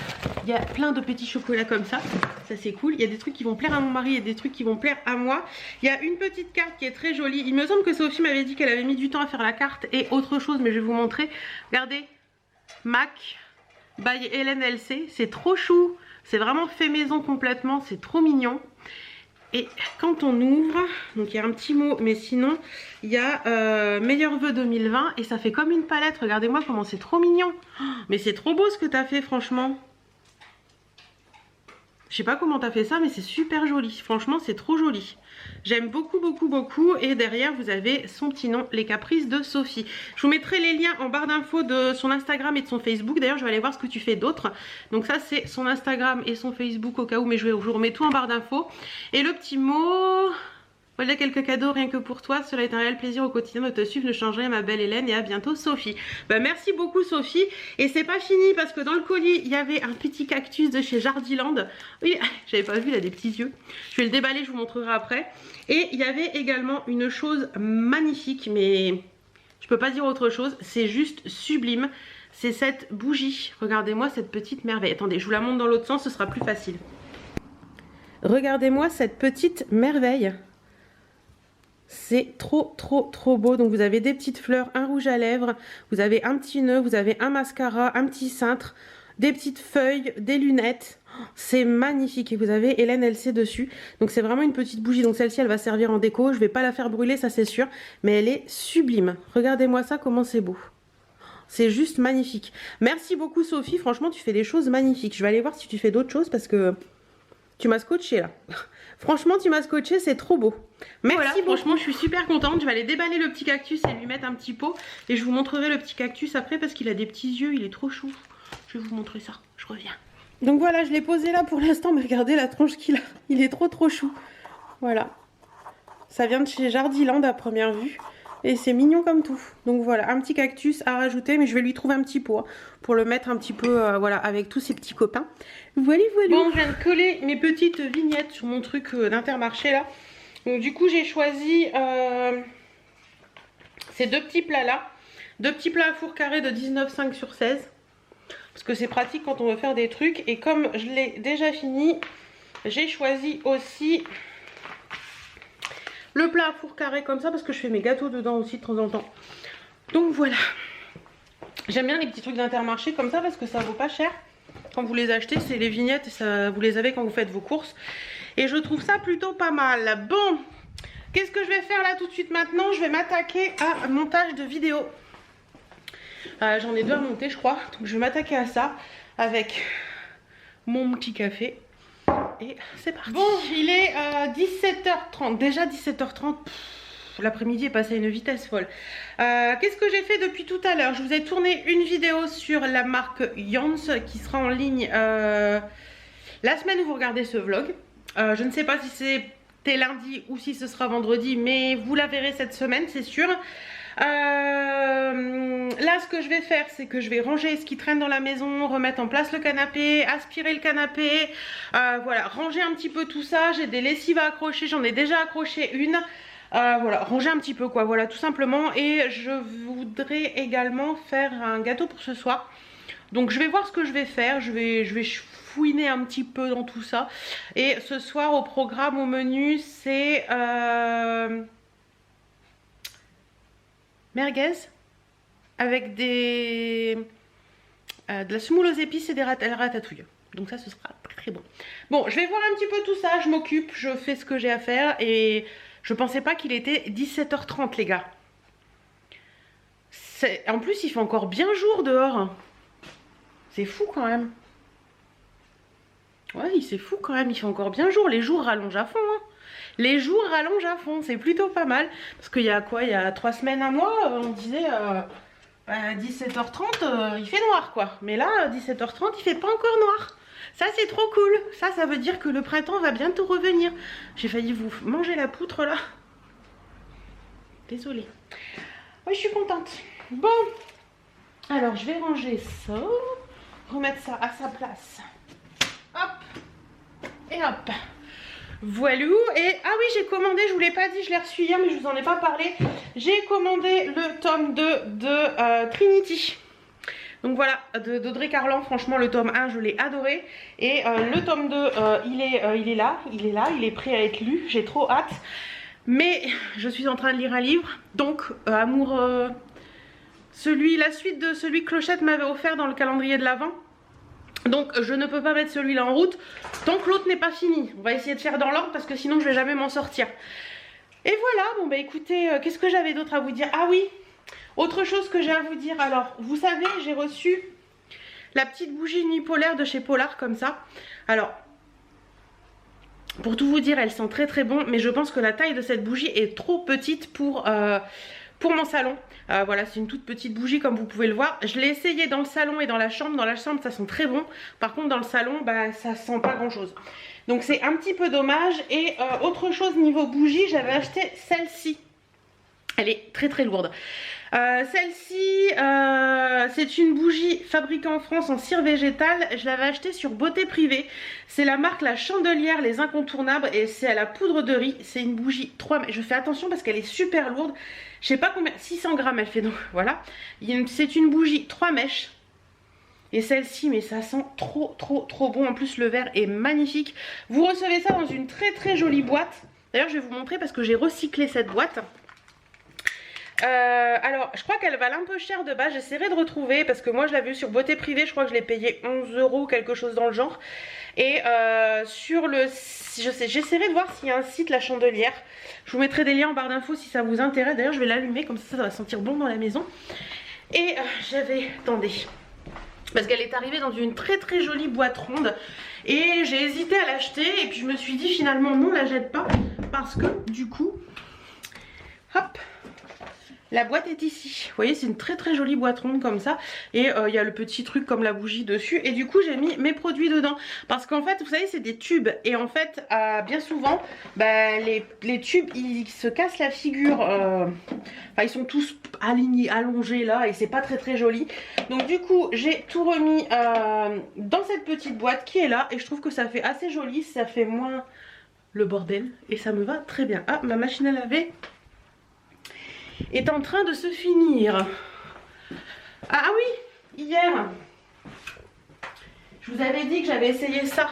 il y a plein de petits chocolats comme ça. Ça c'est cool. Il y a des trucs qui vont plaire à mon mari et des trucs qui vont plaire à moi. Il y a une petite carte qui est très jolie. Il me semble que Sophie m'avait dit qu'elle avait mis du temps à faire la carte et autre chose, mais je vais vous montrer. Regardez, Mac by Hélène LC. C'est trop chou. C'est vraiment fait maison complètement. C'est trop mignon. Et quand on ouvre, donc il y a un petit mot, mais sinon il y a meilleurs vœux 2020 et ça fait comme une palette. Regardez-moi comment c'est trop mignon. Oh, mais c'est trop beau ce que tu as fait, franchement. Je sais pas comment tu as fait ça, mais c'est super joli. Franchement, c'est trop joli. J'aime beaucoup, beaucoup, beaucoup. Et derrière, vous avez son petit nom, Les Caprices de Sophie. Je vous mettrai les liens en barre d'infos de son Instagram et de son Facebook. D'ailleurs, je vais aller voir ce que tu fais d'autre. Donc ça, c'est son Instagram et son Facebook au cas où. Mais je vous remets tout en barre d'infos. Et le petit mot... Voilà quelques cadeaux rien que pour toi. Cela est un réel plaisir au quotidien de te suivre. Ne change rien, ma belle Hélène. Et à bientôt, Sophie. Bah, merci beaucoup, Sophie. Et c'est pas fini parce que dans le colis, il y avait un petit cactus de chez Jardiland. Oui, j'avais pas vu, il a des petits yeux. Je vais le déballer, je vous montrerai après. Et il y avait également une chose magnifique, mais je peux pas dire autre chose. C'est juste sublime. C'est cette bougie. Regardez-moi cette petite merveille. Attendez, je vous la montre dans l'autre sens, ce sera plus facile. Regardez-moi cette petite merveille. C'est trop trop trop beau. Donc vous avez des petites fleurs, un rouge à lèvres, vous avez un petit nœud, vous avez un mascara, un petit cintre, des petites feuilles, des lunettes. C'est magnifique et vous avez Hélène LC dessus. Donc c'est vraiment une petite bougie. Donc celle-ci elle va servir en déco. Je vais pas la faire brûler, ça c'est sûr, mais elle est sublime. Regardez-moi ça, comment c'est beau. C'est juste magnifique. Merci beaucoup Sophie, franchement tu fais des choses magnifiques. Je vais aller voir si tu fais d'autres choses parce que tu m'as scotché là. Franchement, tu m'as scotché, c'est trop beau. Merci voilà, beaucoup. Franchement, je suis super contente. Je vais aller déballer le petit cactus et lui mettre un petit pot. Et je vous montrerai le petit cactus après parce qu'il a des petits yeux, il est trop chou. Je vais vous montrer ça, je reviens. Donc voilà, je l'ai posé là pour l'instant, mais regardez la tronche qu'il a. Il est trop trop chou. Voilà. Ça vient de chez Jardiland à première vue. Et c'est mignon comme tout. Donc voilà, un petit cactus à rajouter, mais je vais lui trouver un petit pot hein, pour le mettre un petit peu voilà, avec tous ses petits copains. Voilà, voilà. Bon, je viens de coller mes petites vignettes sur mon truc d'Intermarché là. Donc du coup, j'ai choisi ces deux petits plats là. Deux petits plats à four carré de 19,5 sur 16. Parce que c'est pratique quand on veut faire des trucs. Et comme je l'ai déjà fini, j'ai choisi aussi... le plat à four carré comme ça parce que je fais mes gâteaux dedans aussi de temps en temps. Donc voilà. J'aime bien les petits trucs d'Intermarché comme ça parce que ça vaut pas cher. Quand vous les achetez, c'est les vignettes et ça, vous les avez quand vous faites vos courses. Et je trouve ça plutôt pas mal. Bon, qu'est-ce que je vais faire là tout de suite maintenant? Je vais m'attaquer à montage de vidéo. J'en ai deux à monter je crois. Donc je vais m'attaquer à ça avec mon petit café. Et c'est parti. Bon, il est 17h30. Déjà 17h30. L'après-midi est passé à une vitesse folle. Qu'est-ce que j'ai fait depuis tout à l'heure? Je vous ai tourné une vidéo sur la marque Yons qui sera en ligne la semaine où vous regardez ce vlog. Je ne sais pas si c'était lundi ou si ce sera vendredi, mais vous la verrez cette semaine, c'est sûr. Là ce que je vais faire c'est que je vais ranger ce qui traîne dans la maison, remettre en place le canapé, aspirer le canapé, voilà, ranger un petit peu tout ça. J'ai des lessives à accrocher, j'en ai déjà accroché une, voilà, ranger un petit peu quoi, voilà tout simplement. Et je voudrais également faire un gâteau pour ce soir, donc je vais voir ce que je vais faire, je vais fouiner un petit peu dans tout ça. Et ce soir au programme, au menu, c'est merguez avec de la semoule aux épices et des ratatouilles. Donc ça, ce sera très bon. Bon, je vais voir un petit peu tout ça, je m'occupe, je fais ce que j'ai à faire. Et je pensais pas qu'il était 17h30 les gars. En plus, il fait encore bien jour dehors. C'est fou quand même. Ouais, c'est fou quand même, il fait encore bien jour. Les jours rallongent à fond hein. Les jours rallongent à fond, c'est plutôt pas mal. Parce qu'il y a quoi, il y a 3 semaines, un mois, on disait 17h30, il fait noir quoi. Mais là, 17h30, il fait pas encore noir. Ça c'est trop cool. Ça veut dire que le printemps va bientôt revenir. J'ai failli vous manger la poutre là. Désolée. Oui, je suis contente. Bon, alors je vais ranger ça. Remettre ça à sa place. Hop. Et hop. Voilou. Et ah oui, j'ai commandé, je vous l'ai pas dit, je l'ai reçu hier mais je vous en ai pas parlé. J'ai commandé le tome 2 de Trinity. Donc voilà, d'Audrey Carlan. Franchement le tome 1 je l'ai adoré. Et le tome 2 il est là, il est prêt à être lu. J'ai trop hâte. Mais je suis en train de lire un livre. Donc amour, la suite de celui que Clochette m'avait offert dans le calendrier de l'Avent. Donc je ne peux pas mettre celui-là en route tant que l'autre n'est pas fini. On va essayer de faire dans l'ordre parce que sinon je vais jamais m'en sortir. Et voilà, bon bah écoutez, qu'est-ce que j'avais d'autre à vous dire? Ah oui, autre chose que j'ai à vous dire. Alors, vous savez, j'ai reçu la petite bougie nuit polaire de chez Polar comme ça. Alors, pour tout vous dire, elle sent très très bon, mais je pense que la taille de cette bougie est trop petite pour mon salon. Voilà, c'est une toute petite bougie comme vous pouvez le voir. Je l'ai essayé dans le salon et dans la chambre. Dans la chambre, ça sent très bon. Par contre, dans le salon, bah, ça sent pas grand chose. Donc c'est un petit peu dommage. Et autre chose niveau bougie, j'avais acheté celle-ci. Elle est très très lourde. Celle-ci, c'est une bougie fabriquée en France en cire végétale. Je l'avais achetée sur Beauté Privée. C'est la marque La Chandelière, les incontournables. Et c'est à la poudre de riz. C'est une bougie 3 mèches. Je fais attention parce qu'elle est super lourde. Je sais pas combien, 600 grammes elle fait, donc voilà. C'est une bougie 3 mèches. Et celle-ci, mais ça sent trop bon. En plus, le verre est magnifique. Vous recevez ça dans une très très jolie boîte. D'ailleurs, je vais vous montrer parce que j'ai recyclé cette boîte. Alors, je crois qu'elle valent un peu cher de base. J'essaierai de retrouver parce que moi, je l'ai vue sur Beauté Privée. Je crois que je l'ai payé 11 €, quelque chose dans le genre. Et sur le... j'essaierai de voir s'il y a un site La Chandelière. Je vous mettrai des liens en barre d'infos si ça vous intéresse. D'ailleurs, je vais l'allumer, comme ça va sentir bon dans la maison. Et j'avais... attendez... parce qu'elle est arrivée dans une très très jolie boîte ronde. Et j'ai hésité à l'acheter. Et puis je me suis dit finalement non, la jette pas. Parce que du coup... hop, la boîte est ici. Vous voyez, c'est une très très jolie boîte ronde comme ça. Et il y a le petit truc comme la bougie dessus. Et du coup, j'ai mis mes produits dedans. Parce qu'en fait, vous savez, c'est des tubes. Et en fait, bien souvent, bah, les tubes, ils se cassent la figure. Enfin, ils sont tous alignés, allongés là. Et c'est pas très très joli. Donc du coup, j'ai tout remis dans cette petite boîte qui est là. Et je trouve que ça fait assez joli. Ça fait moins le bordel. Et ça me va très bien. Ah, ma machine à laver est en train de se finir. Ah oui, hier je vous avais dit que j'avais essayé ça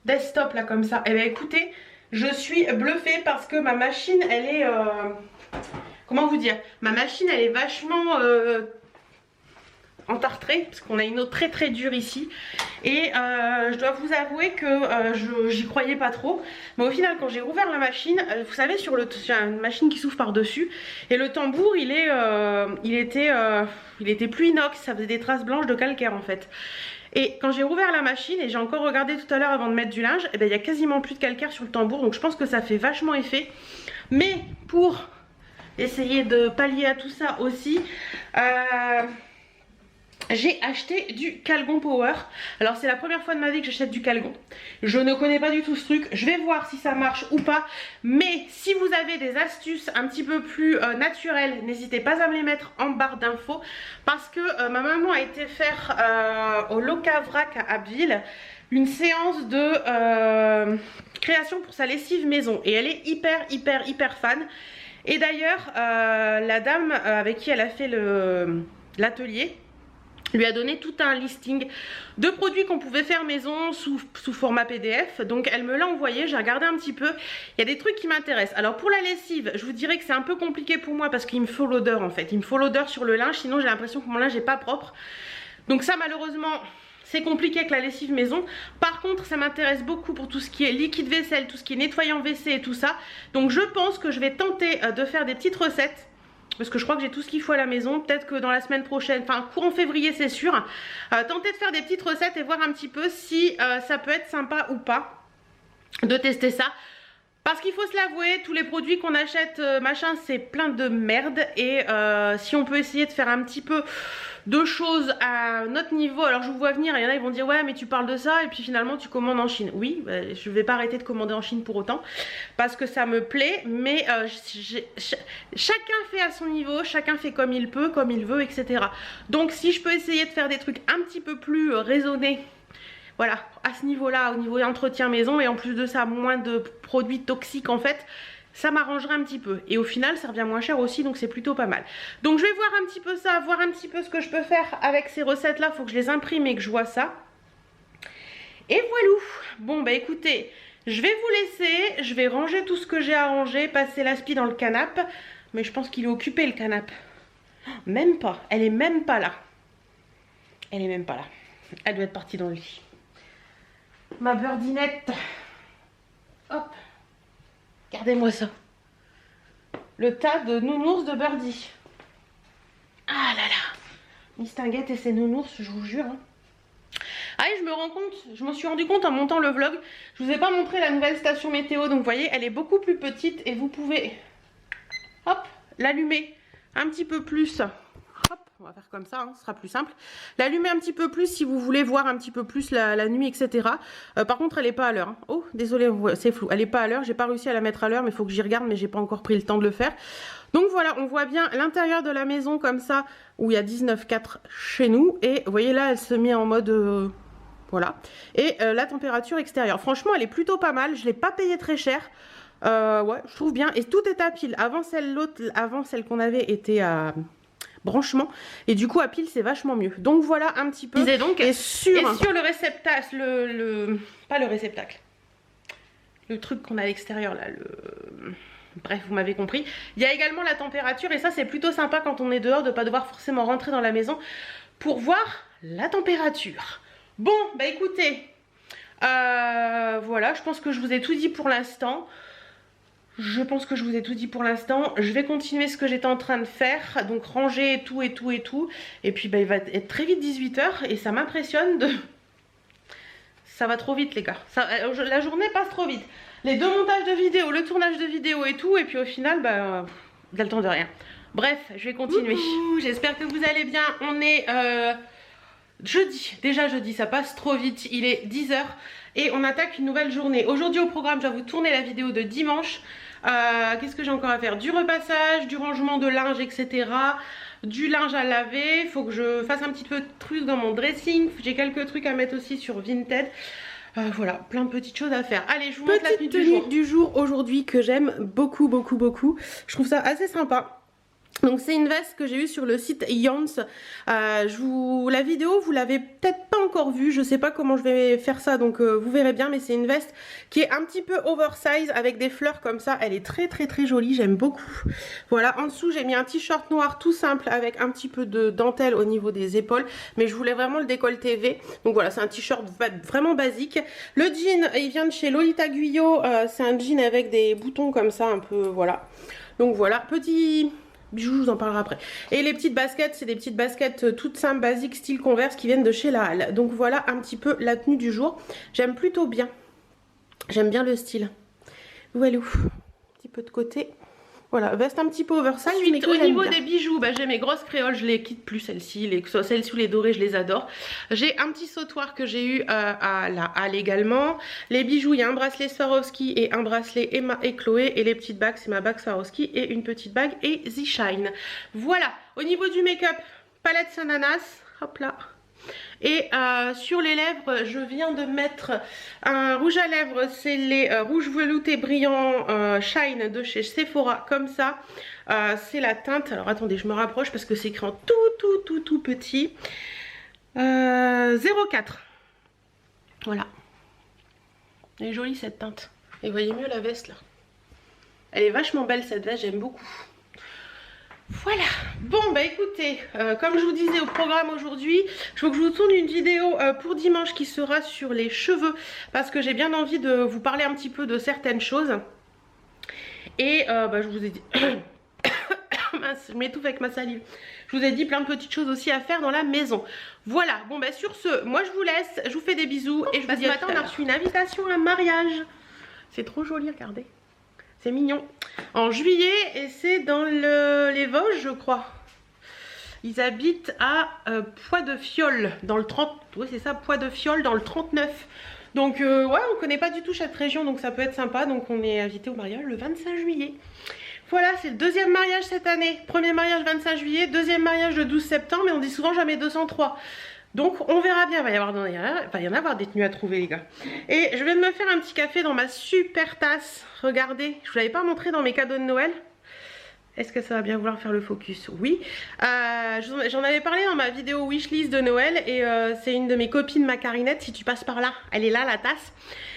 desktop là comme ça. Et bien écoutez, je suis bluffée parce que ma machine elle est comment vous dire, ma machine elle est vachement entartrée parce qu'on a une eau très très dure ici. Et je dois vous avouer que j'y croyais pas trop. Mais au final, quand j'ai rouvert la machine, vous savez, sur une machine qui s'ouvre par dessus. Et le tambour, il était plus inox. Ça faisait des traces blanches de calcaire en fait. Et quand j'ai rouvert la machine, et j'ai encore regardé tout à l'heure avant de mettre du linge, et ben, il y a quasiment plus de calcaire sur le tambour. Donc je pense que ça fait vachement effet. Mais pour essayer de pallier à tout ça aussi... j'ai acheté du Calgon Power. Alors c'est la première fois de ma vie que j'achète du Calgon. Je ne connais pas du tout ce truc. Je vais voir si ça marche ou pas. Mais si vous avez des astuces un petit peu plus naturelles, n'hésitez pas à me les mettre en barre d'infos. Parce que ma maman a été faire au Locavrac à Abbeville une séance de création pour sa lessive maison. Et elle est hyper fan. Et d'ailleurs la dame avec qui elle a fait l'atelier lui a donné tout un listing de produits qu'on pouvait faire maison sous format PDF. Donc elle me l'a envoyé, j'ai regardé un petit peu. Il y a des trucs qui m'intéressent. Alors pour la lessive, je vous dirais que c'est un peu compliqué pour moi parce qu'il me faut l'odeur en fait. Il me faut l'odeur sur le linge, sinon j'ai l'impression que mon linge n'est pas propre. Donc ça malheureusement... c'est compliqué avec la lessive maison. Par contre, ça m'intéresse beaucoup pour tout ce qui est liquide vaisselle, tout ce qui est nettoyant WC et tout ça. Donc je pense que je vais tenter de faire des petites recettes. Parce que je crois que j'ai tout ce qu'il faut à la maison. Peut-être que dans la semaine prochaine, enfin courant février c'est sûr, tenter de faire des petites recettes et voir un petit peu si ça peut être sympa ou pas de tester ça. Parce qu'il faut se l'avouer, tous les produits qu'on achète machin c'est plein de merde. Et si on peut essayer de faire un petit peu de choses à notre niveau. Alors je vous vois venir, il y en a ils vont dire ouais mais tu parles de ça et puis finalement tu commandes en Chine. Oui, je vais pas arrêter de commander en Chine pour autant parce que ça me plaît. Mais chacun fait à son niveau, chacun fait comme il peut, comme il veut, etc. Donc si je peux essayer de faire des trucs un petit peu plus raisonnés, voilà, à ce niveau-là, au niveau entretien maison, et en plus de ça, moins de produits toxiques en fait, ça m'arrangerait un petit peu. Et au final, ça revient moins cher aussi, donc c'est plutôt pas mal. Donc je vais voir un petit peu ça, voir un petit peu ce que je peux faire avec ces recettes-là. Il faut que je les imprime et que je vois ça. Et voilà. Bon, bah écoutez, je vais vous laisser. Je vais ranger tout ce que j'ai à ranger, passer l'aspi dans le canapé. Mais je pense qu'il est occupé, le canapé. Même pas, elle est même pas là. Elle est même pas là. Elle doit être partie dans le lit. Ma birdinette. Hop. Regardez-moi ça. Le tas de nounours de Birdie. Ah là là. Mistinguette et ses nounours, je vous jure. Hein. Ah et je me suis rendu compte en montant le vlog, je vous ai pas montré la nouvelle station météo, donc vous voyez elle est beaucoup plus petite et vous pouvez hop l'allumer un petit peu plus. Hop, on va faire comme ça, hein, ce sera plus simple. L'allumer un petit peu plus si vous voulez voir un petit peu plus la nuit, etc. Par contre elle est pas à l'heure. Hein. Oh désolé, c'est flou, elle est pas à l'heure, j'ai pas réussi à la mettre à l'heure mais il faut que j'y regarde, mais j'ai pas encore pris le temps de le faire. Donc voilà, on voit bien l'intérieur de la maison comme ça, où il y a 19,4 chez nous. Et vous voyez là, elle se met en mode... voilà. Et la température extérieure. Franchement, elle est plutôt pas mal. Je ne l'ai pas payée très cher. Ouais, je trouve bien. Et tout est à pile. Avant celle qu'on avait était à branchement. Et du coup, à pile, c'est vachement mieux. Donc voilà un petit peu. Et sur le réceptacle, pas le réceptacle. Le truc qu'on a à l'extérieur là, bref, vous m'avez compris. Il y a également la température et ça c'est plutôt sympa quand on est dehors de ne pas devoir forcément rentrer dans la maison pour voir la température. Bon, bah écoutez, voilà, je pense que je vous ai tout dit pour l'instant. Je vais continuer ce que j'étais en train de faire, donc ranger et tout. Et puis bah, il va être très vite 18 h et ça m'impressionne de... Ça va trop vite les gars, la journée passe trop vite. Les deux montages de vidéos, le tournage de vidéos et tout, et puis au final, bah, il a le temps de rien. Bref, je vais continuer. J'espère que vous allez bien. On est jeudi, déjà jeudi, ça passe trop vite. Il est 10 h et on attaque une nouvelle journée. Aujourd'hui au programme, je vais vous tourner la vidéo de dimanche. Qu'est-ce que j'ai encore à faire? Du repassage, du rangement de linge, etc. Du linge à laver. Il faut que je fasse un petit peu de trucs dans mon dressing. J'ai quelques trucs à mettre aussi sur Vinted. Voilà, plein de petites choses à faire. Allez, je vous montre la tenue du jour aujourd'hui que j'aime beaucoup. Je trouve ça assez sympa. Donc c'est une veste que j'ai eue sur le site Yans. La vidéo vous l'avez peut-être pas encore vue, je sais pas comment je vais faire ça, donc vous verrez bien, mais c'est une veste qui est un petit peu oversize avec des fleurs comme ça. Elle est très jolie, j'aime beaucoup. Voilà, en dessous j'ai mis un t-shirt noir tout simple avec un petit peu de dentelle au niveau des épaules, mais je voulais vraiment le décolleté V. Donc voilà, c'est un t-shirt vraiment basique. Le jean il vient de chez Lolita Guyot, c'est un jean avec des boutons comme ça un peu, voilà. Donc voilà, petit bijoux, je vous en parlerai après. Et les petites baskets, c'est des petites baskets toutes simples, basiques, style Converse qui viennent de chez La Halle. Donc voilà un petit peu la tenue du jour. J'aime plutôt bien. J'aime bien le style. Voilà, un petit peu de côté. Voilà, veste un petit peu oversize. Ensuite, au niveau des bijoux, bah, j'ai mes grosses créoles, je les quitte plus celles-ci, celles-ci ou les dorées, je les adore. J'ai un petit sautoir que j'ai eu à La Halle également. Les bijoux, il y a un bracelet Swarovski et un bracelet Emma et Chloé. Et les petites bagues, c'est ma bague Swarovski et une petite bague Easy Shine. Voilà, au niveau du make-up, palette Ananas, hop là. Et sur les lèvres, je viens de mettre un rouge à lèvres, c'est les rouges veloutés brillants Shine de chez Sephora, comme ça. C'est la teinte, alors attendez, je me rapproche parce que c'est écrit en tout petit. 04. Voilà. Elle est jolie cette teinte. Et vous voyez mieux la veste là. Elle est vachement belle cette veste, j'aime beaucoup. Voilà, bon bah écoutez, comme je vous disais au programme aujourd'hui, je veux que je vous tourne une vidéo pour dimanche qui sera sur les cheveux, parce que j'ai bien envie de vous parler un petit peu de certaines choses. Et bah je vous ai dit, mince, je m'étouffe avec ma salive, je vous ai dit plein de petites choses aussi à faire dans la maison. Voilà, bon bah sur ce, moi je vous laisse, je vous fais des bisous et je vous dis à tout à l'heure. On a reçu une invitation à un mariage, c'est trop joli, regardez. C'est mignon. En juillet, et c'est dans les Vosges, je crois. Ils habitent à Poix-de-Fiole, dans le 30... Oui, c'est ça, Poix-de-Fiole, dans le 39. Donc, ouais, on connaît pas du tout cette région, donc ça peut être sympa. Donc, on est invité au mariage le 25 juillet. Voilà, c'est le deuxième mariage cette année. Premier mariage 25 juillet, deuxième mariage le 12 septembre, mais on dit souvent jamais 203. Donc on verra bien, il va y en avoir des tenues à trouver les gars. Et je vais me faire un petit café dans ma super tasse. Regardez, je vous l'avais pas montré dans mes cadeaux de Noël. Est-ce que ça va bien vouloir faire le focus? Oui. J'en avais parlé dans ma vidéo wishlist de Noël et c'est une de mes copines, ma Carinette. Si tu passes par là, elle est là, la tasse.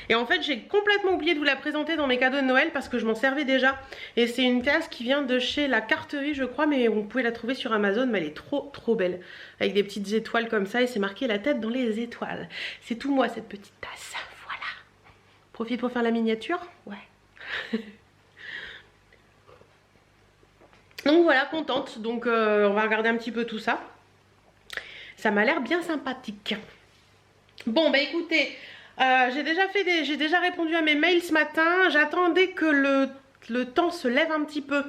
Et en fait, j'ai complètement oublié de vous la présenter dans mes cadeaux de Noël parce que je m'en servais déjà. Et c'est une tasse qui vient de chez La Carterie, je crois, mais vous pouvez la trouver sur Amazon. Mais elle est trop belle. Avec des petites étoiles comme ça et c'est marqué la tête dans les étoiles. C'est tout moi, cette petite tasse. Voilà. Profite pour faire la miniature? Ouais. Donc voilà, contente. Donc on va regarder un petit peu tout ça. Ça m'a l'air bien sympathique. Bon bah écoutez, j'ai déjà répondu à mes mails ce matin. J'attendais que le temps se lève un petit peu,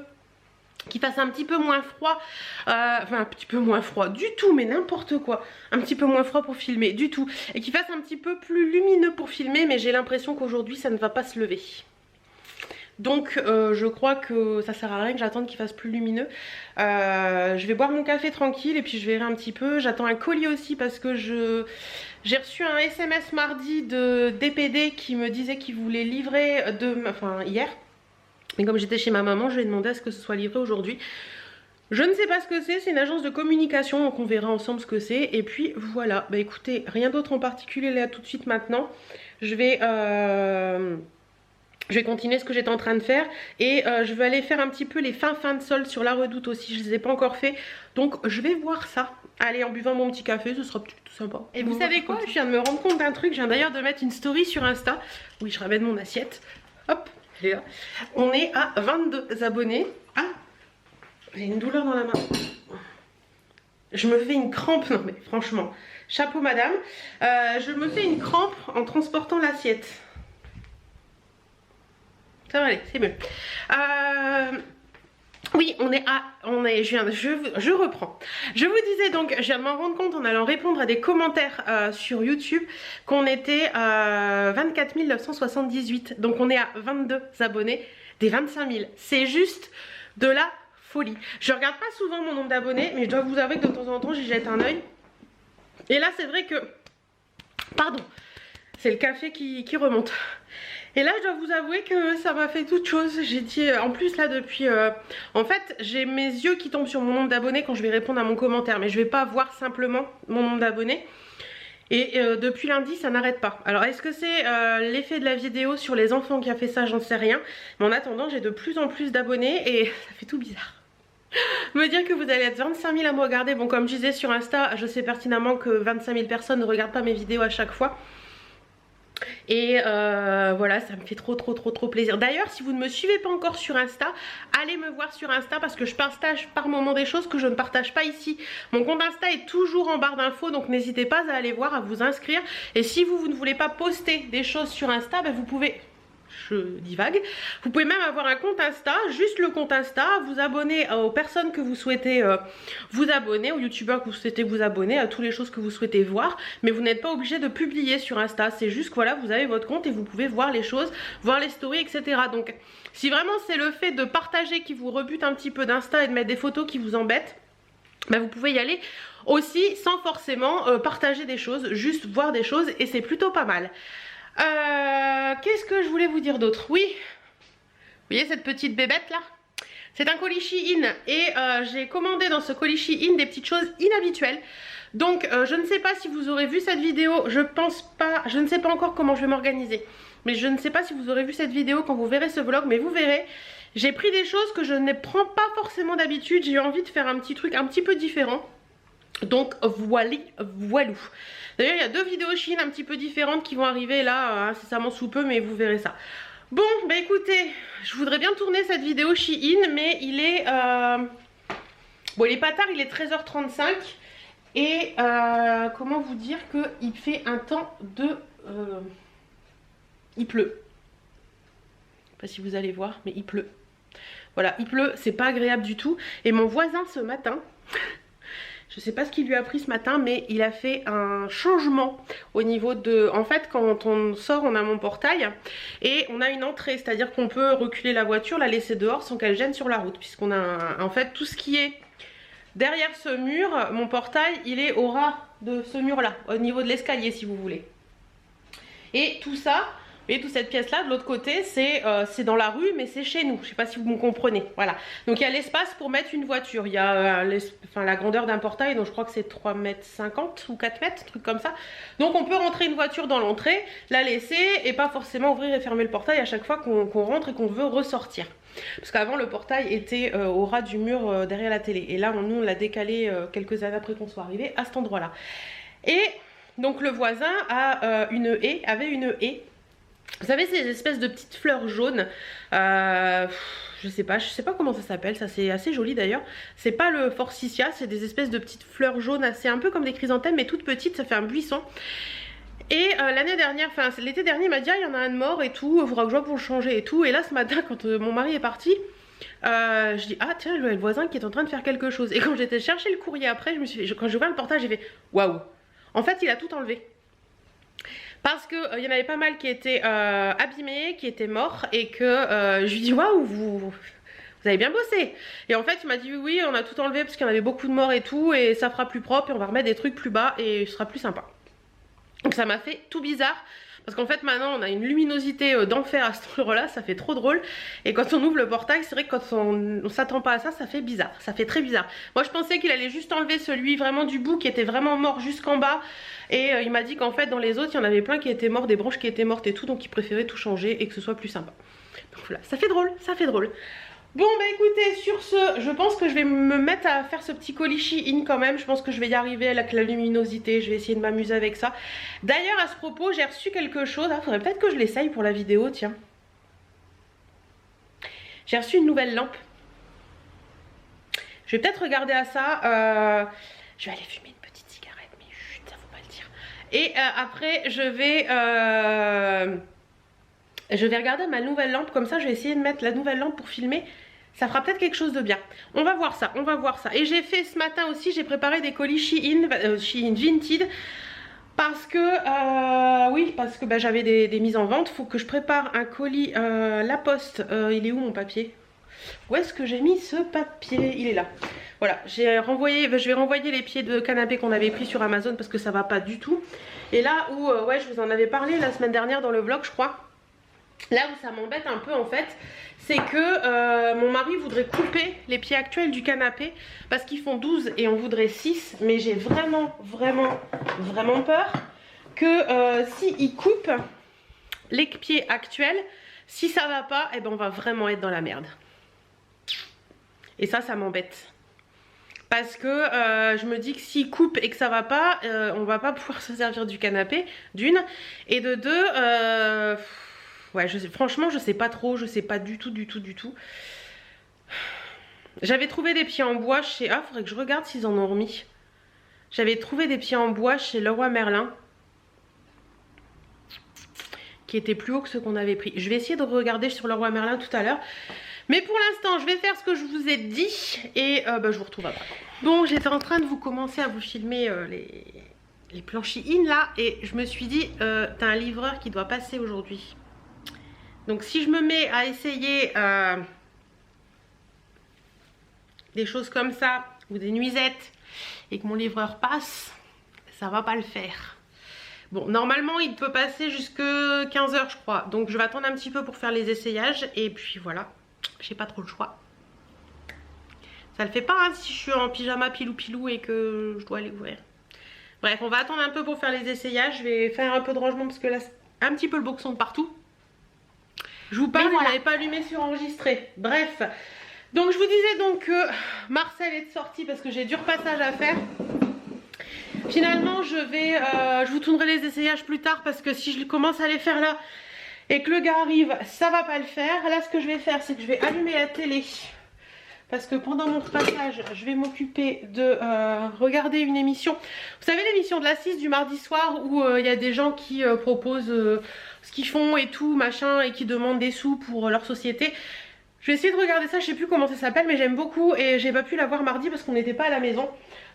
qu'il fasse un petit peu moins froid, enfin un petit peu moins froid du tout, mais n'importe quoi, un petit peu moins froid pour filmer du tout, et qu'il fasse un petit peu plus lumineux pour filmer, mais j'ai l'impression qu'aujourd'hui ça ne va pas se lever. Donc je crois que ça sert à rien que j'attende qu'il fasse plus lumineux. Je vais boire mon café tranquille et puis je verrai un petit peu. J'attends un colis aussi parce que j'ai reçu un SMS mardi de DPD qui me disait qu'il voulait livrer hier. Mais comme j'étais chez ma maman, je lui ai demandé à ce que ce soit livré aujourd'hui. Je ne sais pas ce que c'est une agence de communication, donc on verra ensemble ce que c'est. Et puis voilà, bah écoutez, rien d'autre en particulier là tout de suite maintenant. Je vais continuer ce que j'étais en train de faire et je vais aller faire un petit peu les fins de solde sur la Redoute aussi, je ne les ai pas encore fait. Donc je vais voir ça. Allez, en buvant mon petit café, ce sera plutôt sympa. Et vous savez quoi? Je viens de me rendre compte d'un truc, je viens d'ailleurs de mettre une story sur Insta. Oui, je ramène mon assiette. Hop, elle est là. On est à 22 abonnés. Ah, j'ai une douleur dans la main. Je me fais une crampe, non mais franchement, chapeau madame. Je me fais une crampe en transportant l'assiette. Ça va aller, c'est mieux. Oui, je reprends. Je vous disais donc, je viens de m'en rendre compte en allant répondre à des commentaires sur YouTube qu'on était à 24 978. Donc on est à 22 abonnés des 25 000. C'est juste de la folie. Je regarde pas souvent mon nombre d'abonnés, mais je dois vous avouer que de temps en temps j'y jette un œil. Et là c'est vrai que... Pardon, c'est le café qui remonte. Et là je dois vous avouer que ça m'a fait toute chose. J'ai dit en plus là depuis en fait j'ai mes yeux qui tombent sur mon nombre d'abonnés quand je vais répondre à mon commentaire, mais je vais pas voir simplement mon nombre d'abonnés. Et depuis lundi ça n'arrête pas. Alors est-ce que c'est l'effet de la vidéo sur les enfants qui a fait ça? J'en sais rien. Mais en attendant j'ai de plus en plus d'abonnés et ça fait tout bizarre. Me dire que vous allez être 25 000 à me regarder. Bon, comme je disais sur Insta, je sais pertinemment que 25 000 personnes ne regardent pas mes vidéos à chaque fois. Et voilà, ça me fait trop plaisir. D'ailleurs, si vous ne me suivez pas encore sur Insta, allez me voir sur Insta parce que je partage par moment des choses que je ne partage pas ici. Mon compte Insta est toujours en barre d'infos, donc n'hésitez pas à aller voir, à vous inscrire. Et si vous ne voulez pas poster des choses sur Insta, ben vous pouvez... Je divague. Vous pouvez même avoir un compte Insta, juste le compte Insta, vous abonner aux personnes que vous souhaitez vous abonner, aux youtubeurs que vous souhaitez vous abonner, à toutes les choses que vous souhaitez voir, mais vous n'êtes pas obligé de publier sur Insta, c'est juste que voilà, vous avez votre compte et vous pouvez voir les choses, voir les stories, etc. Donc si vraiment c'est le fait de partager qui vous rebute un petit peu d'Insta et de mettre des photos qui vous embêtent, ben vous pouvez y aller aussi sans forcément partager des choses, juste voir des choses et c'est plutôt pas mal. Qu'est-ce que je voulais vous dire d'autre? Oui, vous voyez cette petite bébête là? C'est un colis Shein et j'ai commandé dans ce colis Shein des petites choses inhabituelles. Donc je ne sais pas si vous aurez vu cette vidéo, je pense pas, je ne sais pas encore comment je vais m'organiser. Mais je ne sais pas si vous aurez vu cette vidéo quand vous verrez ce vlog, mais vous verrez. J'ai pris des choses que je ne prends pas forcément d'habitude, j'ai eu envie de faire un petit truc un petit peu différent. Donc voilou. D'ailleurs il y a deux vidéos Shein un petit peu différentes qui vont arriver là incessamment sous peu, mais vous verrez ça. Bon bah écoutez, je voudrais bien tourner cette vidéo Shein, mais il est bon, il est pas tard, il est 13h35 et comment vous dire que il fait un temps de il pleut. Je sais pas si vous allez voir, mais il pleut. Voilà, il pleut, c'est pas agréable du tout. Et mon voisin ce matin je sais pas ce qu'il lui a pris ce matin, mais il a fait un changement au niveau de... En fait, quand on sort, on a mon portail et on a une entrée, c'est-à-dire qu'on peut reculer la voiture, la laisser dehors sans qu'elle gêne sur la route, puisqu'on a en fait tout ce qui est derrière ce mur, mon portail, il est au ras de ce mur-là, au niveau de l'escalier si vous voulez. Et tout ça, Et toute cette pièce là de l'autre côté c'est dans la rue mais c'est chez nous, je sais pas si vous me comprenez, voilà. Donc il y a l'espace pour mettre une voiture, il y a la grandeur d'un portail, donc je crois que c'est 3,50 m ou 4 mètres, truc comme ça. Donc on peut rentrer une voiture dans l'entrée, la laisser et pas forcément ouvrir et fermer le portail à chaque fois qu'on rentre et qu'on veut ressortir. Parce qu'avant le portail était au ras du mur derrière la télé, et là nous on l'a décalé quelques années après qu'on soit arrivé à cet endroit là. Et donc le voisin avait une haie. Vous savez ces espèces de petites fleurs jaunes, je sais pas comment ça s'appelle, ça c'est assez joli d'ailleurs. C'est pas le forsythia, c'est des espèces de petites fleurs jaunes, assez un peu comme des chrysanthèmes mais toutes petites, ça fait un buisson. Et l'année dernière, enfin l'été dernier, il m'a dit ah, il y en a un de mort et tout, il faudra que je vois pour le changer et tout. Et là ce matin quand mon mari est parti, je dis ah tiens, le voisin qui est en train de faire quelque chose. Et quand j'étais chercher le courrier après, quand j'ai ouvert le portail, j'ai fait waouh. En fait il a tout enlevé. Parce qu'il y en avait pas mal qui étaient abîmés, qui étaient morts, et que je lui dis waouh, vous avez bien bossé. Et en fait il m'a dit oui, on a tout enlevé parce qu'il y en avait beaucoup de morts et tout, et ça fera plus propre et on va remettre des trucs plus bas et ce sera plus sympa. Donc ça m'a fait tout bizarre. Parce qu'en fait maintenant on a une luminosité d'enfer à cet endroit-là, ça fait trop drôle. Et quand on ouvre le portail, c'est vrai que quand on s'attend pas à ça, ça fait bizarre, ça fait très bizarre. Moi je pensais qu'il allait juste enlever celui vraiment du bout qui était vraiment mort jusqu'en bas. Et il m'a dit qu'en fait dans les autres il y en avait plein qui étaient morts, des branches qui étaient mortes et tout. Donc il préférait tout changer et que ce soit plus sympa. Donc voilà, ça fait drôle, ça fait drôle. Bon bah écoutez, sur ce, je pense que je vais me mettre à faire ce petit colis Shein quand même. Je pense que je vais y arriver avec la luminosité, je vais essayer de m'amuser avec ça. D'ailleurs à ce propos, j'ai reçu quelque chose, ah, faudrait peut-être que je l'essaye pour la vidéo, tiens. J'ai reçu une nouvelle lampe. Je vais peut-être regarder à ça, je vais aller fumer une petite cigarette, mais chut, ça faut pas le dire. Et après je vais regarder ma nouvelle lampe, comme ça je vais essayer de mettre la nouvelle lampe pour filmer. Ça fera peut-être quelque chose de bien. On va voir ça, on va voir ça. Et j'ai fait ce matin aussi, j'ai préparé des colis Shein Vinted. Parce que, oui, parce que bah, j'avais des mises en vente. Faut que je prépare un colis La Poste. Il est où mon papier? Où est-ce que j'ai mis ce papier? Il est là. Voilà, je vais renvoyer les pieds de canapé qu'on avait pris sur Amazon parce que ça va pas du tout. Et là où, ouais, je vous en avais parlé la semaine dernière dans le vlog, je crois. Là où ça m'embête un peu en fait, c'est que mon mari voudrait couper les pieds actuels du canapé parce qu'ils font 12 et on voudrait 6. Mais j'ai vraiment peur que s'il coupe les pieds actuels, si ça va pas, eh ben on va vraiment être dans la merde. Et ça m'embête. Parce que je me dis que s'il coupe et que ça va pas, on va pas pouvoir se servir du canapé, d'une. Et de deux, ouais, franchement, je sais pas trop, je sais pas du tout. J'avais trouvé des pieds en bois chez... Ah, faudrait que je regarde s'ils en ont remis. J'avais trouvé des pieds en bois chez Leroy Merlin. Qui étaient plus hauts que ceux qu'on avait pris. Je vais essayer de regarder sur Leroy Merlin tout à l'heure. Mais pour l'instant, je vais faire ce que je vous ai dit. Et bah, je vous retrouve après. Bon, j'étais en train de commencer à vous filmer les plans Shein là. Et je me suis dit, t'as un livreur qui doit passer aujourd'hui. Donc si je me mets à essayer des choses comme ça ou des nuisettes et que mon livreur passe, ça va pas le faire. Bon, normalement il peut passer jusque 15 h je crois. Donc je vais attendre un petit peu pour faire les essayages et puis voilà, j'ai pas trop le choix. Ça le fait pas hein, si je suis en pyjama pilou et que je dois aller ouvrir. Bref, on va attendre un peu pour faire les essayages. Je vais faire un peu de rangement parce que là c'est un petit peu le boxon de partout. Je vous parle, voilà. Je n'avais pas allumé sur enregistrer. Bref, donc je vous disais donc que Marcel est sorti parce que j'ai du repassage à faire. Finalement, je vous tournerai les essayages plus tard parce que si je commence à les faire là et que le gars arrive, ça va pas le faire. Là, ce que je vais faire, c'est que je vais allumer la télé parce que pendant mon repassage, je vais m'occuper de regarder une émission. Vous savez, l'émission de la 6 du mardi soir où il y a des gens qui proposent ce qu'ils font et tout, machin, et qui demandent des sous pour leur société. Je vais essayer de regarder ça, je sais plus comment ça s'appelle, mais j'aime beaucoup et j'ai pas pu la voir mardi parce qu'on n'était pas à la maison.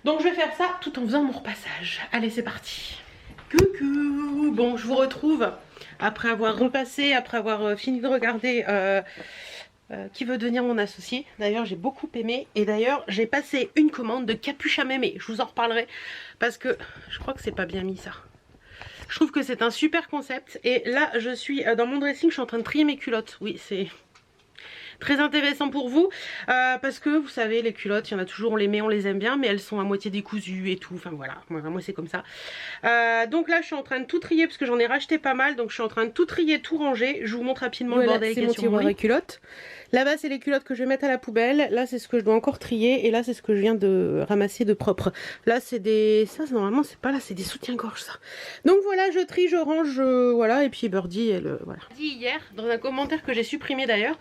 Donc je vais faire ça tout en faisant mon repassage. Allez, c'est parti. Coucou. Bon, je vous retrouve après avoir repassé, après avoir fini de regarder Qui veut devenir mon associé. D'ailleurs, j'ai beaucoup aimé et d'ailleurs, j'ai passé une commande de capuche à mémé. Je vous en reparlerai parce que je crois que c'est pas bien mis ça. Je trouve que c'est un super concept. Et là, je suis dans mon dressing, je suis en train de trier mes culottes. Oui, c'est très intéressant pour vous parce que vous savez, les culottes, il y en a toujours, on les met, on les aime bien, mais elles sont à moitié décousues et tout. Enfin voilà, moi c'est comme ça. Donc là, je suis en train de tout trier parce que j'en ai racheté pas mal. Donc je suis en train de tout trier, tout ranger. Je vous montre rapidement le bordel qu'il y a sur mon lit. Culottes. Là-bas, c'est les culottes que je vais mettre à la poubelle. Là, c'est ce que je dois encore trier. Et là, c'est ce que je viens de ramasser de propre. Là, c'est des... Ça, normalement, c'est pas là, c'est des soutiens-gorge, ça. Donc voilà, je trie, je range, voilà. Et puis Birdie, elle... voilà. Dit hier, dans un commentaire que j'ai supprimé d'ailleurs,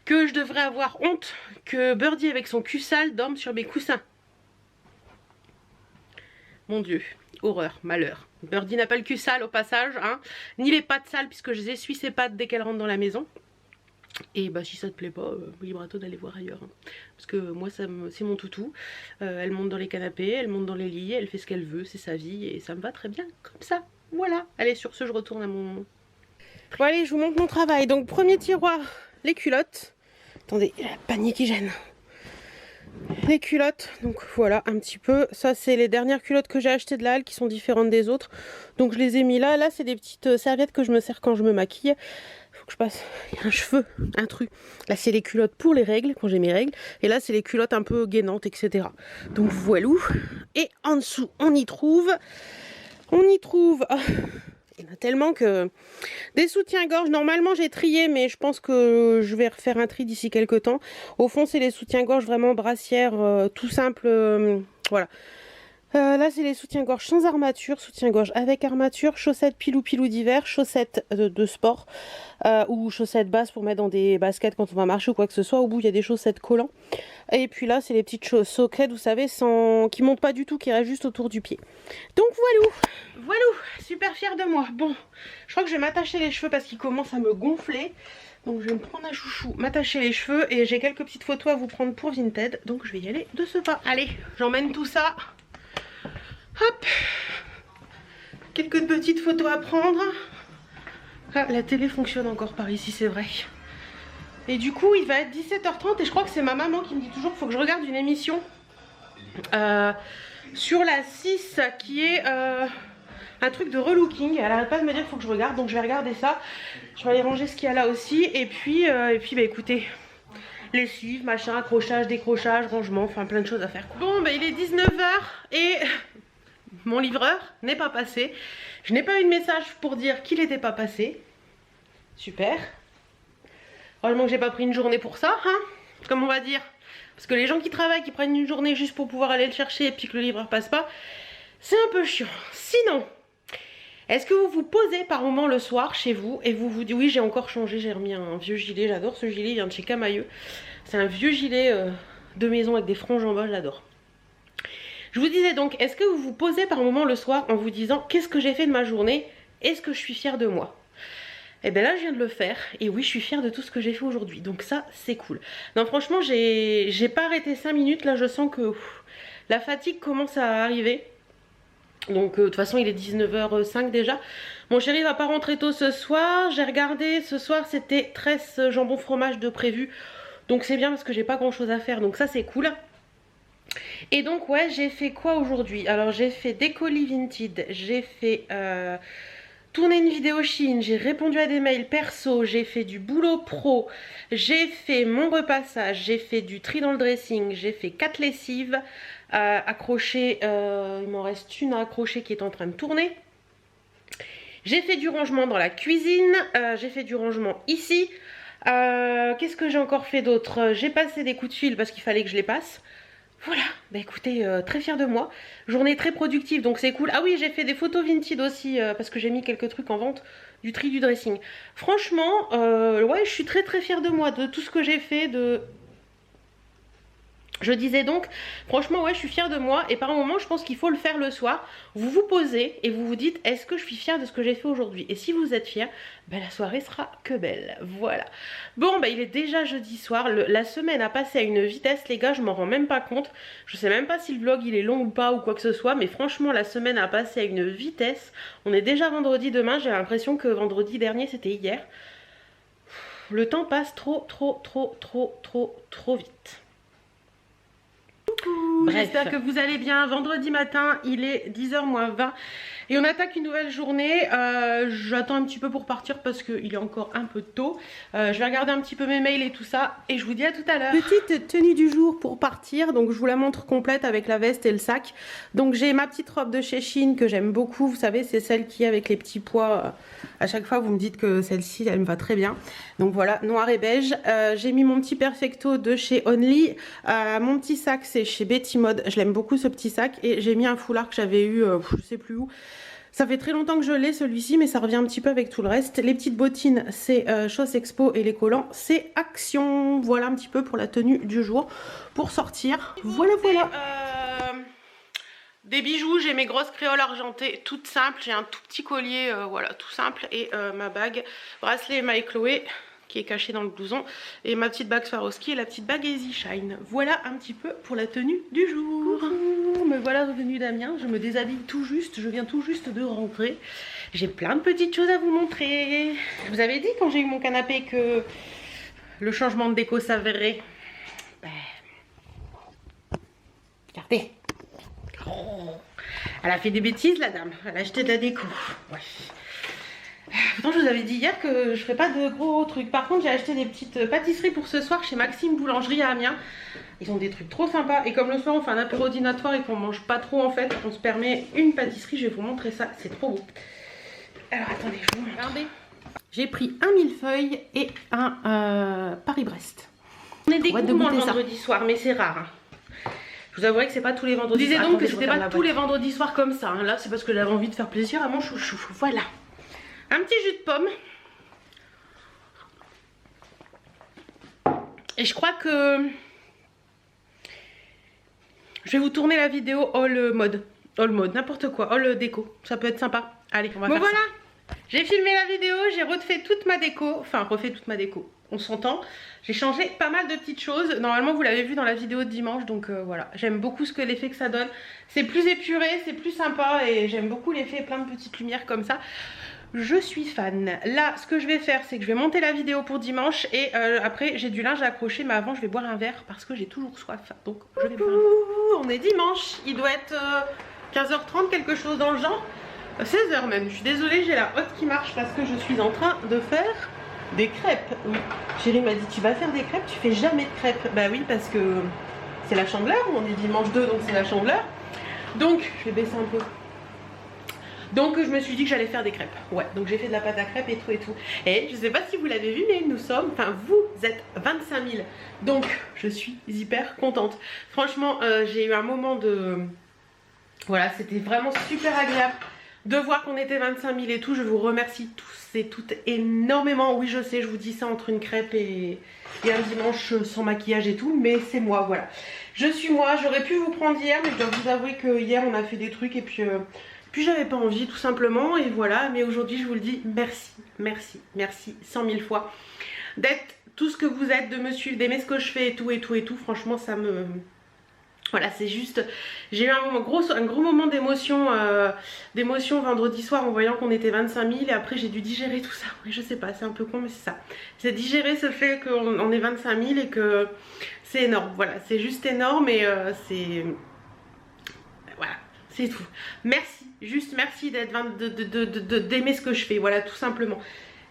que je devrais avoir honte que Birdie avec son cul sale dorme sur mes coussins. Mon Dieu, horreur, malheur. Birdie n'a pas le cul sale au passage, hein, ni les pattes sales puisque je essuie ses pattes dès qu'elle rentre dans la maison. Et bah si ça te plaît pas, libre à toi d'aller voir ailleurs. Hein. Parce que moi c'est mon toutou. Elle monte dans les canapés, elle monte dans les lits, elle fait ce qu'elle veut, c'est sa vie et ça me va très bien comme ça. Voilà. Allez, sur ce je retourne à mon... Bon allez, je vous montre mon travail. Donc premier tiroir, les culottes. Attendez, il y a la panier qui gêne. Les culottes, donc voilà un petit peu. Ça c'est les dernières culottes que j'ai achetées de la halle qui sont différentes des autres. Donc je les ai mis là. Là c'est des petites serviettes que je me sers quand je me maquille. Faut que je passe un cheveu, un truc. Là c'est les culottes pour les règles, quand j'ai mes règles. Et là c'est les culottes un peu gainantes, etc. Donc voilà. Et en dessous on y trouve... Oh, il y en a tellement que... Des soutiens-gorge, normalement j'ai trié, mais je pense que je vais refaire un tri d'ici quelques temps. Au fond, c'est les soutiens-gorge vraiment brassière, tout simple, voilà. Là, c'est les soutiens-gorge sans armature, soutien-gorge avec armature, chaussettes pilou-pilou d'hiver, chaussettes de sport ou chaussettes basses pour mettre dans des baskets quand on va marcher ou quoi que ce soit. Au bout, il y a des chaussettes collants. Et puis là, c'est les petites choses soquettes, vous savez, qui montent pas du tout, qui restent juste autour du pied. Donc voilà, super fière de moi. Bon, je crois que je vais m'attacher les cheveux parce qu'ils commencent à me gonfler. Donc je vais me prendre un chouchou, m'attacher les cheveux et j'ai quelques petites photos à vous prendre pour Vinted. Donc je vais y aller de ce pas. Allez, j'emmène tout ça. Hop, quelques petites photos à prendre. Ah, la télé fonctionne encore par ici, c'est vrai. Et du coup, il va être 17h30 et je crois que c'est ma maman qui me dit toujours qu'il faut que je regarde une émission sur la 6 qui est un truc de relooking. Elle arrête pas de me dire qu'il faut que je regarde, donc je vais regarder ça. Je vais aller ranger ce qu'il y a là aussi. Et puis bah écoutez, lessive, machin, accrochage, décrochage, rangement, enfin plein de choses à faire. Bon, bah il est 19h et... mon livreur n'est pas passé. Je n'ai pas eu de message pour dire qu'il n'était pas passé. Super. Heureusement que j'ai pas pris une journée pour ça, hein, comme on va dire. Parce que les gens qui travaillent, qui prennent une journée juste pour pouvoir aller le chercher et puis que le livreur passe pas, c'est un peu chiant. Sinon, est-ce que vous vous posez par moment le soir chez vous et vous vous dites, oui j'ai encore changé, j'ai remis un vieux gilet, j'adore ce gilet, il vient de chez Camailleux. C'est un vieux gilet de maison avec des franges en bas, j'adore. Je vous disais donc, est-ce que vous vous posez par moment le soir en vous disant qu'est-ce que j'ai fait de ma journée? Est-ce que je suis fière de moi? Et bien là je viens de le faire et oui je suis fière de tout ce que j'ai fait aujourd'hui. Donc ça c'est cool. Non franchement j'ai pas arrêté 5 minutes. Là je sens que la fatigue commence à arriver. Donc de toute façon il est 19h05 déjà. Mon chéri va pas rentrer tôt ce soir. J'ai regardé ce soir c'était 13 jambon fromage de prévu. Donc c'est bien parce que j'ai pas grand chose à faire. Donc ça c'est cool. Et donc ouais j'ai fait quoi aujourd'hui? Alors j'ai fait des colis Vinted, j'ai fait tourner une vidéo Shein, j'ai répondu à des mails perso, j'ai fait du boulot pro, j'ai fait mon repassage, j'ai fait du tri dans le dressing, j'ai fait 4 lessives, accrocher, il m'en reste une à accrocher qui est en train de tourner. J'ai fait du rangement dans la cuisine, j'ai fait du rangement ici. Qu'est-ce que j'ai encore fait d'autre? J'ai passé des coups de fil parce qu'il fallait que je les passe. Voilà, bah écoutez, très fière de moi. Journée très productive, donc c'est cool. Ah oui, j'ai fait des photos Vinted aussi, parce que j'ai mis quelques trucs en vente, du tri du dressing. Franchement, ouais, je suis très très fière de moi, de tout ce que j'ai fait, de... Je disais donc, franchement ouais je suis fière de moi et par un moment je pense qu'il faut le faire le soir. Vous vous posez et vous vous dites est-ce que je suis fière de ce que j'ai fait aujourd'hui? Et si vous êtes fière, ben la soirée sera que belle. Voilà. Bon bah il est déjà jeudi soir, la semaine a passé à une vitesse les gars, je m'en rends même pas compte. Je sais même pas si le vlog il est long ou pas ou quoi que ce soit, mais franchement la semaine a passé à une vitesse. On est déjà vendredi demain, j'ai l'impression que vendredi dernier c'était hier. Le temps passe trop vite. Coucou, j'espère que vous allez bien. Vendredi matin, il est 10h moins 20 et on attaque une nouvelle journée. J'attends un petit peu pour partir parce qu'il est encore un peu tôt. Je vais regarder un petit peu mes mails et tout ça et je vous dis à tout à l'heure. Petite tenue du jour pour partir, donc je vous la montre complète avec la veste et le sac. Donc j'ai ma petite robe de chez Shein que j'aime beaucoup, vous savez, c'est celle qui est avec les petits pois. À chaque fois vous me dites que celle-ci elle me va très bien. Donc voilà, noir et beige. J'ai mis mon petit perfecto de chez Only. Mon petit sac c'est chez Betty Mode, je l'aime beaucoup ce petit sac. Et j'ai mis un foulard que j'avais eu je sais plus où. Ça fait très longtemps que je l'ai celui-ci, mais ça revient un petit peu avec tout le reste. Les petites bottines c'est Chose Expo et les collants c'est Action. Voilà un petit peu pour la tenue du jour pour sortir. Voilà. Des bijoux, j'ai mes grosses créoles argentées toutes simples, j'ai un tout petit collier, voilà, tout simple, et ma bague, bracelet Maë Chloé, qui est cachée dans le blouson, et ma petite bague Swarovski et la petite bague Easy Shine. Voilà un petit peu pour la tenue du jour. Coucou, me voilà revenue d'Amiens, je me déshabille tout juste, je viens tout juste de rentrer. J'ai plein de petites choses à vous montrer. Je vous avais dit quand j'ai eu mon canapé que le changement de déco s'avérerait. Regardez. Oh, elle a fait des bêtises la dame, elle a acheté de la déco. Ouais. Pourtant je vous avais dit hier que je ferais pas de gros trucs. Par contre j'ai acheté des petites pâtisseries pour ce soir chez Maxime Boulangerie à Amiens. Ils ont des trucs trop sympas et comme le soir on fait un apéro dînatoire et qu'on mange pas trop en fait, on se permet une pâtisserie, je vais vous montrer ça, c'est trop beau. Alors attendez, je vous montre. Regardez, j'ai pris un millefeuille et un Paris-Brest. On est des gourmands le vendredi soir mais c'est rare. Hein. Je vous avouerai que c'est pas tous les vendredis. Je disais donc que c'était pas tous les vendredis soirs comme ça. Hein. Là, c'est parce que j'avais envie de faire plaisir à mon chouchou. Voilà. Un petit jus de pomme. Et je crois que je vais vous tourner la vidéo all mode. All mode, n'importe quoi. All déco. Ça peut être sympa. Allez, on va faire ça. J'ai filmé la vidéo, j'ai refait toute ma déco. Enfin, refait toute ma déco. On s'entend. J'ai changé pas mal de petites choses. Normalement vous l'avez vu dans la vidéo de dimanche. Donc voilà, j'aime beaucoup l'effet que ça donne. C'est plus épuré, c'est plus sympa. Et j'aime beaucoup l'effet plein de petites lumières comme ça. Je suis fan. Là ce que je vais faire c'est que je vais monter la vidéo pour dimanche. Et après j'ai du linge à accrocher. Mais avant je vais boire un verre parce que j'ai toujours soif. Donc je vais boire un verre. On est dimanche. Il doit être 15h30 quelque chose dans le genre. 16h même. Je suis désolée, j'ai la hotte qui marche parce que je suis en train de faire des crêpes. Oui, chérie m'a dit tu vas faire des crêpes, tu fais jamais de crêpes. Bah oui parce que c'est la Chandeleur, on est dimanche 2 donc c'est la Chandeleur. Donc je vais baisser un peu. Donc je me suis dit que j'allais faire des crêpes. Ouais, donc j'ai fait de la pâte à crêpes et tout et tout. Et je sais pas si vous l'avez vu mais nous sommes, enfin vous êtes 25 000. Donc je suis hyper contente. Franchement j'ai eu un moment de... Voilà, c'était vraiment super agréable de voir qu'on était 25 000 et tout. Je vous remercie tous et toutes énormément. Oui je sais, je vous dis ça entre une crêpe et un dimanche sans maquillage et tout, mais c'est moi, voilà. Je suis moi, j'aurais pu vous prendre hier, mais je dois vous avouer que hier on a fait des trucs et puis j'avais pas envie tout simplement. Et voilà, mais aujourd'hui je vous le dis, merci, merci, merci 100 000 fois d'être tout ce que vous êtes, de me suivre, d'aimer ce que je fais et tout et tout et tout. Franchement ça me... Voilà, c'est juste, j'ai eu un gros moment d'émotion vendredi soir en voyant qu'on était 25 000 et après j'ai dû digérer tout ça. Oui, je sais pas, c'est un peu con mais c'est ça. C'est digérer ce fait qu'on est 25 000 et que c'est énorme. Voilà, c'est juste énorme et c'est... Voilà, c'est tout. Merci, juste merci d'aimer ce que je fais, voilà, tout simplement.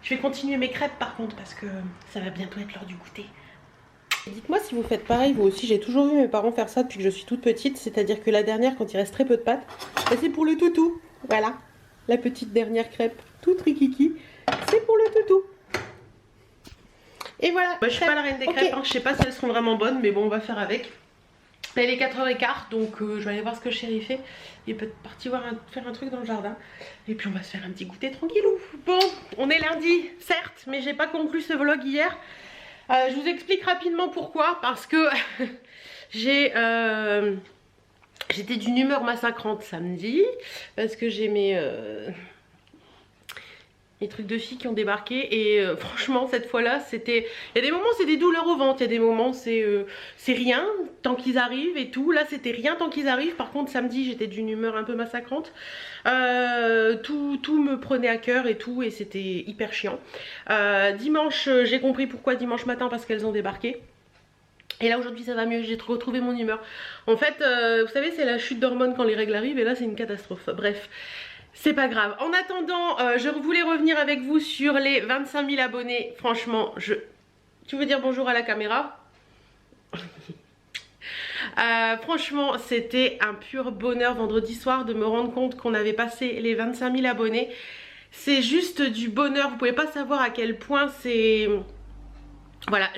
Je vais continuer mes crêpes par contre parce que ça va bientôt être l'heure du goûter. Dites-moi si vous faites pareil, vous aussi. J'ai toujours vu mes parents faire ça depuis que je suis toute petite. C'est-à-dire que la dernière, quand il reste très peu de pâte, c'est pour le toutou. Voilà, la petite dernière crêpe, toute rikiki, c'est pour le toutou. Et voilà. Bah, je suis pas la reine des crêpes, hein. Je sais pas si elles seront vraiment bonnes, mais bon, on va faire avec. Là, il est 4h15, donc je vais aller voir ce que chérie fait. Il est peut-être parti faire un truc dans le jardin. Et puis on va se faire un petit goûter tranquillou. Bon, on est lundi, certes, mais j'ai pas conclu ce vlog hier. Je vous explique rapidement pourquoi. Parce que j'étais d'une humeur massacrante samedi. Parce que j'ai mes trucs de filles qui ont débarqué. Et franchement cette fois là c'était... Il y a des moments c'est des douleurs au ventre. Il y a des moments c'est rien tant qu'ils arrivent et tout. Là c'était rien tant qu'ils arrivent. Par contre samedi j'étais d'une humeur un peu massacrante. Tout me prenait à cœur et tout. Et c'était hyper chiant. Dimanche j'ai compris pourquoi dimanche matin. Parce qu'elles ont débarqué. Et là aujourd'hui ça va mieux, j'ai retrouvé mon humeur. En fait, vous savez, c'est la chute d'hormones quand les règles arrivent et là c'est une catastrophe. Bref, c'est pas grave. En attendant, je voulais revenir avec vous sur les 25 000 abonnés. Franchement, tu veux dire bonjour à la caméra? Franchement, c'était un pur bonheur vendredi soir de me rendre compte qu'on avait passé les 25 000 abonnés. C'est juste du bonheur, vous pouvez pas savoir à quel point c'est... Voilà,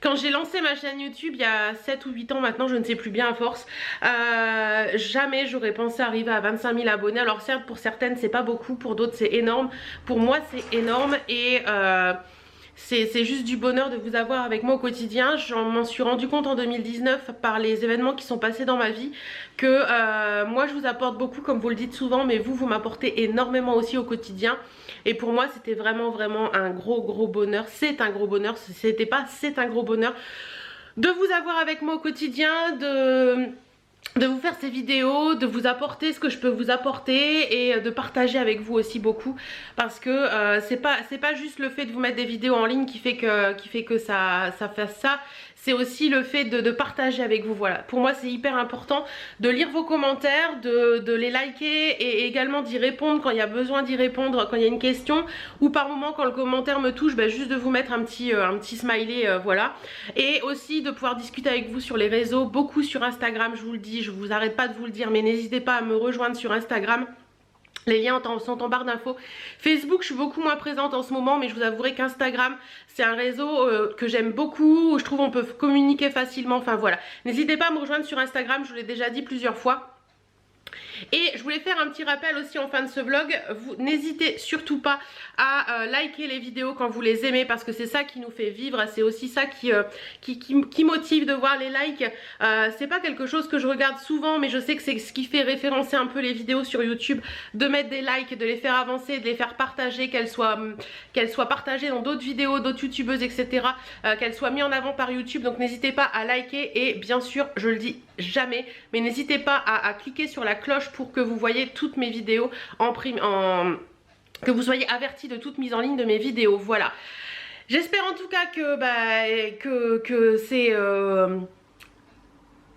quand j'ai lancé ma chaîne YouTube il y a 7 ou 8 ans maintenant, je ne sais plus bien à force, jamais j'aurais pensé arriver à 25 000 abonnés. Alors certes, pour certaines c'est pas beaucoup, pour d'autres c'est énorme, pour moi c'est énorme et c'est juste du bonheur de vous avoir avec moi au quotidien. J'en m'en suis rendu compte en 2019 par les événements qui sont passés dans ma vie que moi je vous apporte beaucoup comme vous le dites souvent, mais vous m'apportez énormément aussi au quotidien. Et pour moi c'était vraiment un gros bonheur. C'est un gros bonheur, c'était pas, c'est un gros bonheur de vous avoir avec moi au quotidien, de vous faire ces vidéos, de vous apporter ce que je peux vous apporter et de partager avec vous aussi beaucoup, parce que c'est pas juste le fait de vous mettre des vidéos en ligne qui fait que ça fasse ça. C'est aussi le fait de partager avec vous. Voilà, pour moi c'est hyper important de lire vos commentaires, de les liker et également d'y répondre quand il y a besoin d'y répondre, quand il y a une question, ou par moment quand le commentaire me touche, juste de vous mettre un petit smiley, voilà. Et aussi de pouvoir discuter avec vous sur les réseaux, beaucoup sur Instagram, je vous le dis, je vous arrête pas de vous le dire, mais n'hésitez pas à me rejoindre sur Instagram. Les liens sont en barre d'infos. Facebook, je suis beaucoup moins présente en ce moment, mais je vous avouerai qu'Instagram, c'est un réseau que j'aime beaucoup, où je trouve on peut communiquer facilement, enfin voilà. N'hésitez pas à me rejoindre sur Instagram, je vous l'ai déjà dit plusieurs fois. Et je voulais faire un petit rappel aussi en fin de ce vlog, vous n'hésitez surtout pas à liker les vidéos quand vous les aimez, parce que c'est ça qui nous fait vivre, c'est aussi ça qui motive de voir les likes. C'est pas quelque chose que je regarde souvent, mais je sais que c'est ce qui fait référencer un peu les vidéos sur YouTube, de mettre des likes, de les faire avancer, de les faire partager, qu'elles soient partagées dans d'autres vidéos, d'autres youtubeuses, etc. Qu'elles soient mises en avant par YouTube, donc n'hésitez pas à liker et bien sûr, je le dis jamais, mais n'hésitez pas à cliquer sur la cloche pour que vous voyez toutes mes vidéos que vous soyez avertis de toute mise en ligne de mes vidéos. Voilà, j'espère en tout cas que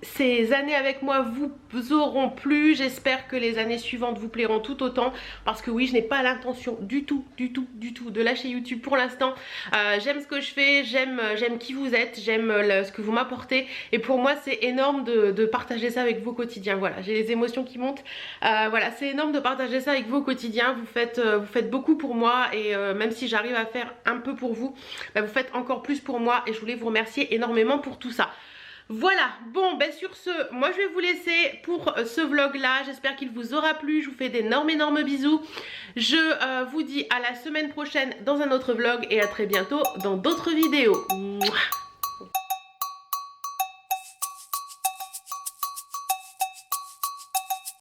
ces années avec moi vous auront plu. J'espère que les années suivantes vous plairont tout autant, parce que oui, je n'ai pas l'intention du tout de lâcher YouTube pour l'instant. J'aime ce que je fais, j'aime qui vous êtes, j'aime ce que vous m'apportez, et pour moi c'est énorme de partager ça avec vous au quotidien. Voilà, j'ai les émotions qui montent. Voilà, c'est énorme de partager ça avec vous au quotidien. Vous faites beaucoup pour moi, et même si j'arrive à faire un peu pour vous, vous faites encore plus pour moi, et je voulais vous remercier énormément pour tout ça. Voilà, bon sur ce, moi je vais vous laisser pour ce vlog là, j'espère qu'il vous aura plu, je vous fais d'énormes bisous. Je vous dis à la semaine prochaine dans un autre vlog et à très bientôt dans d'autres vidéos. Mouah.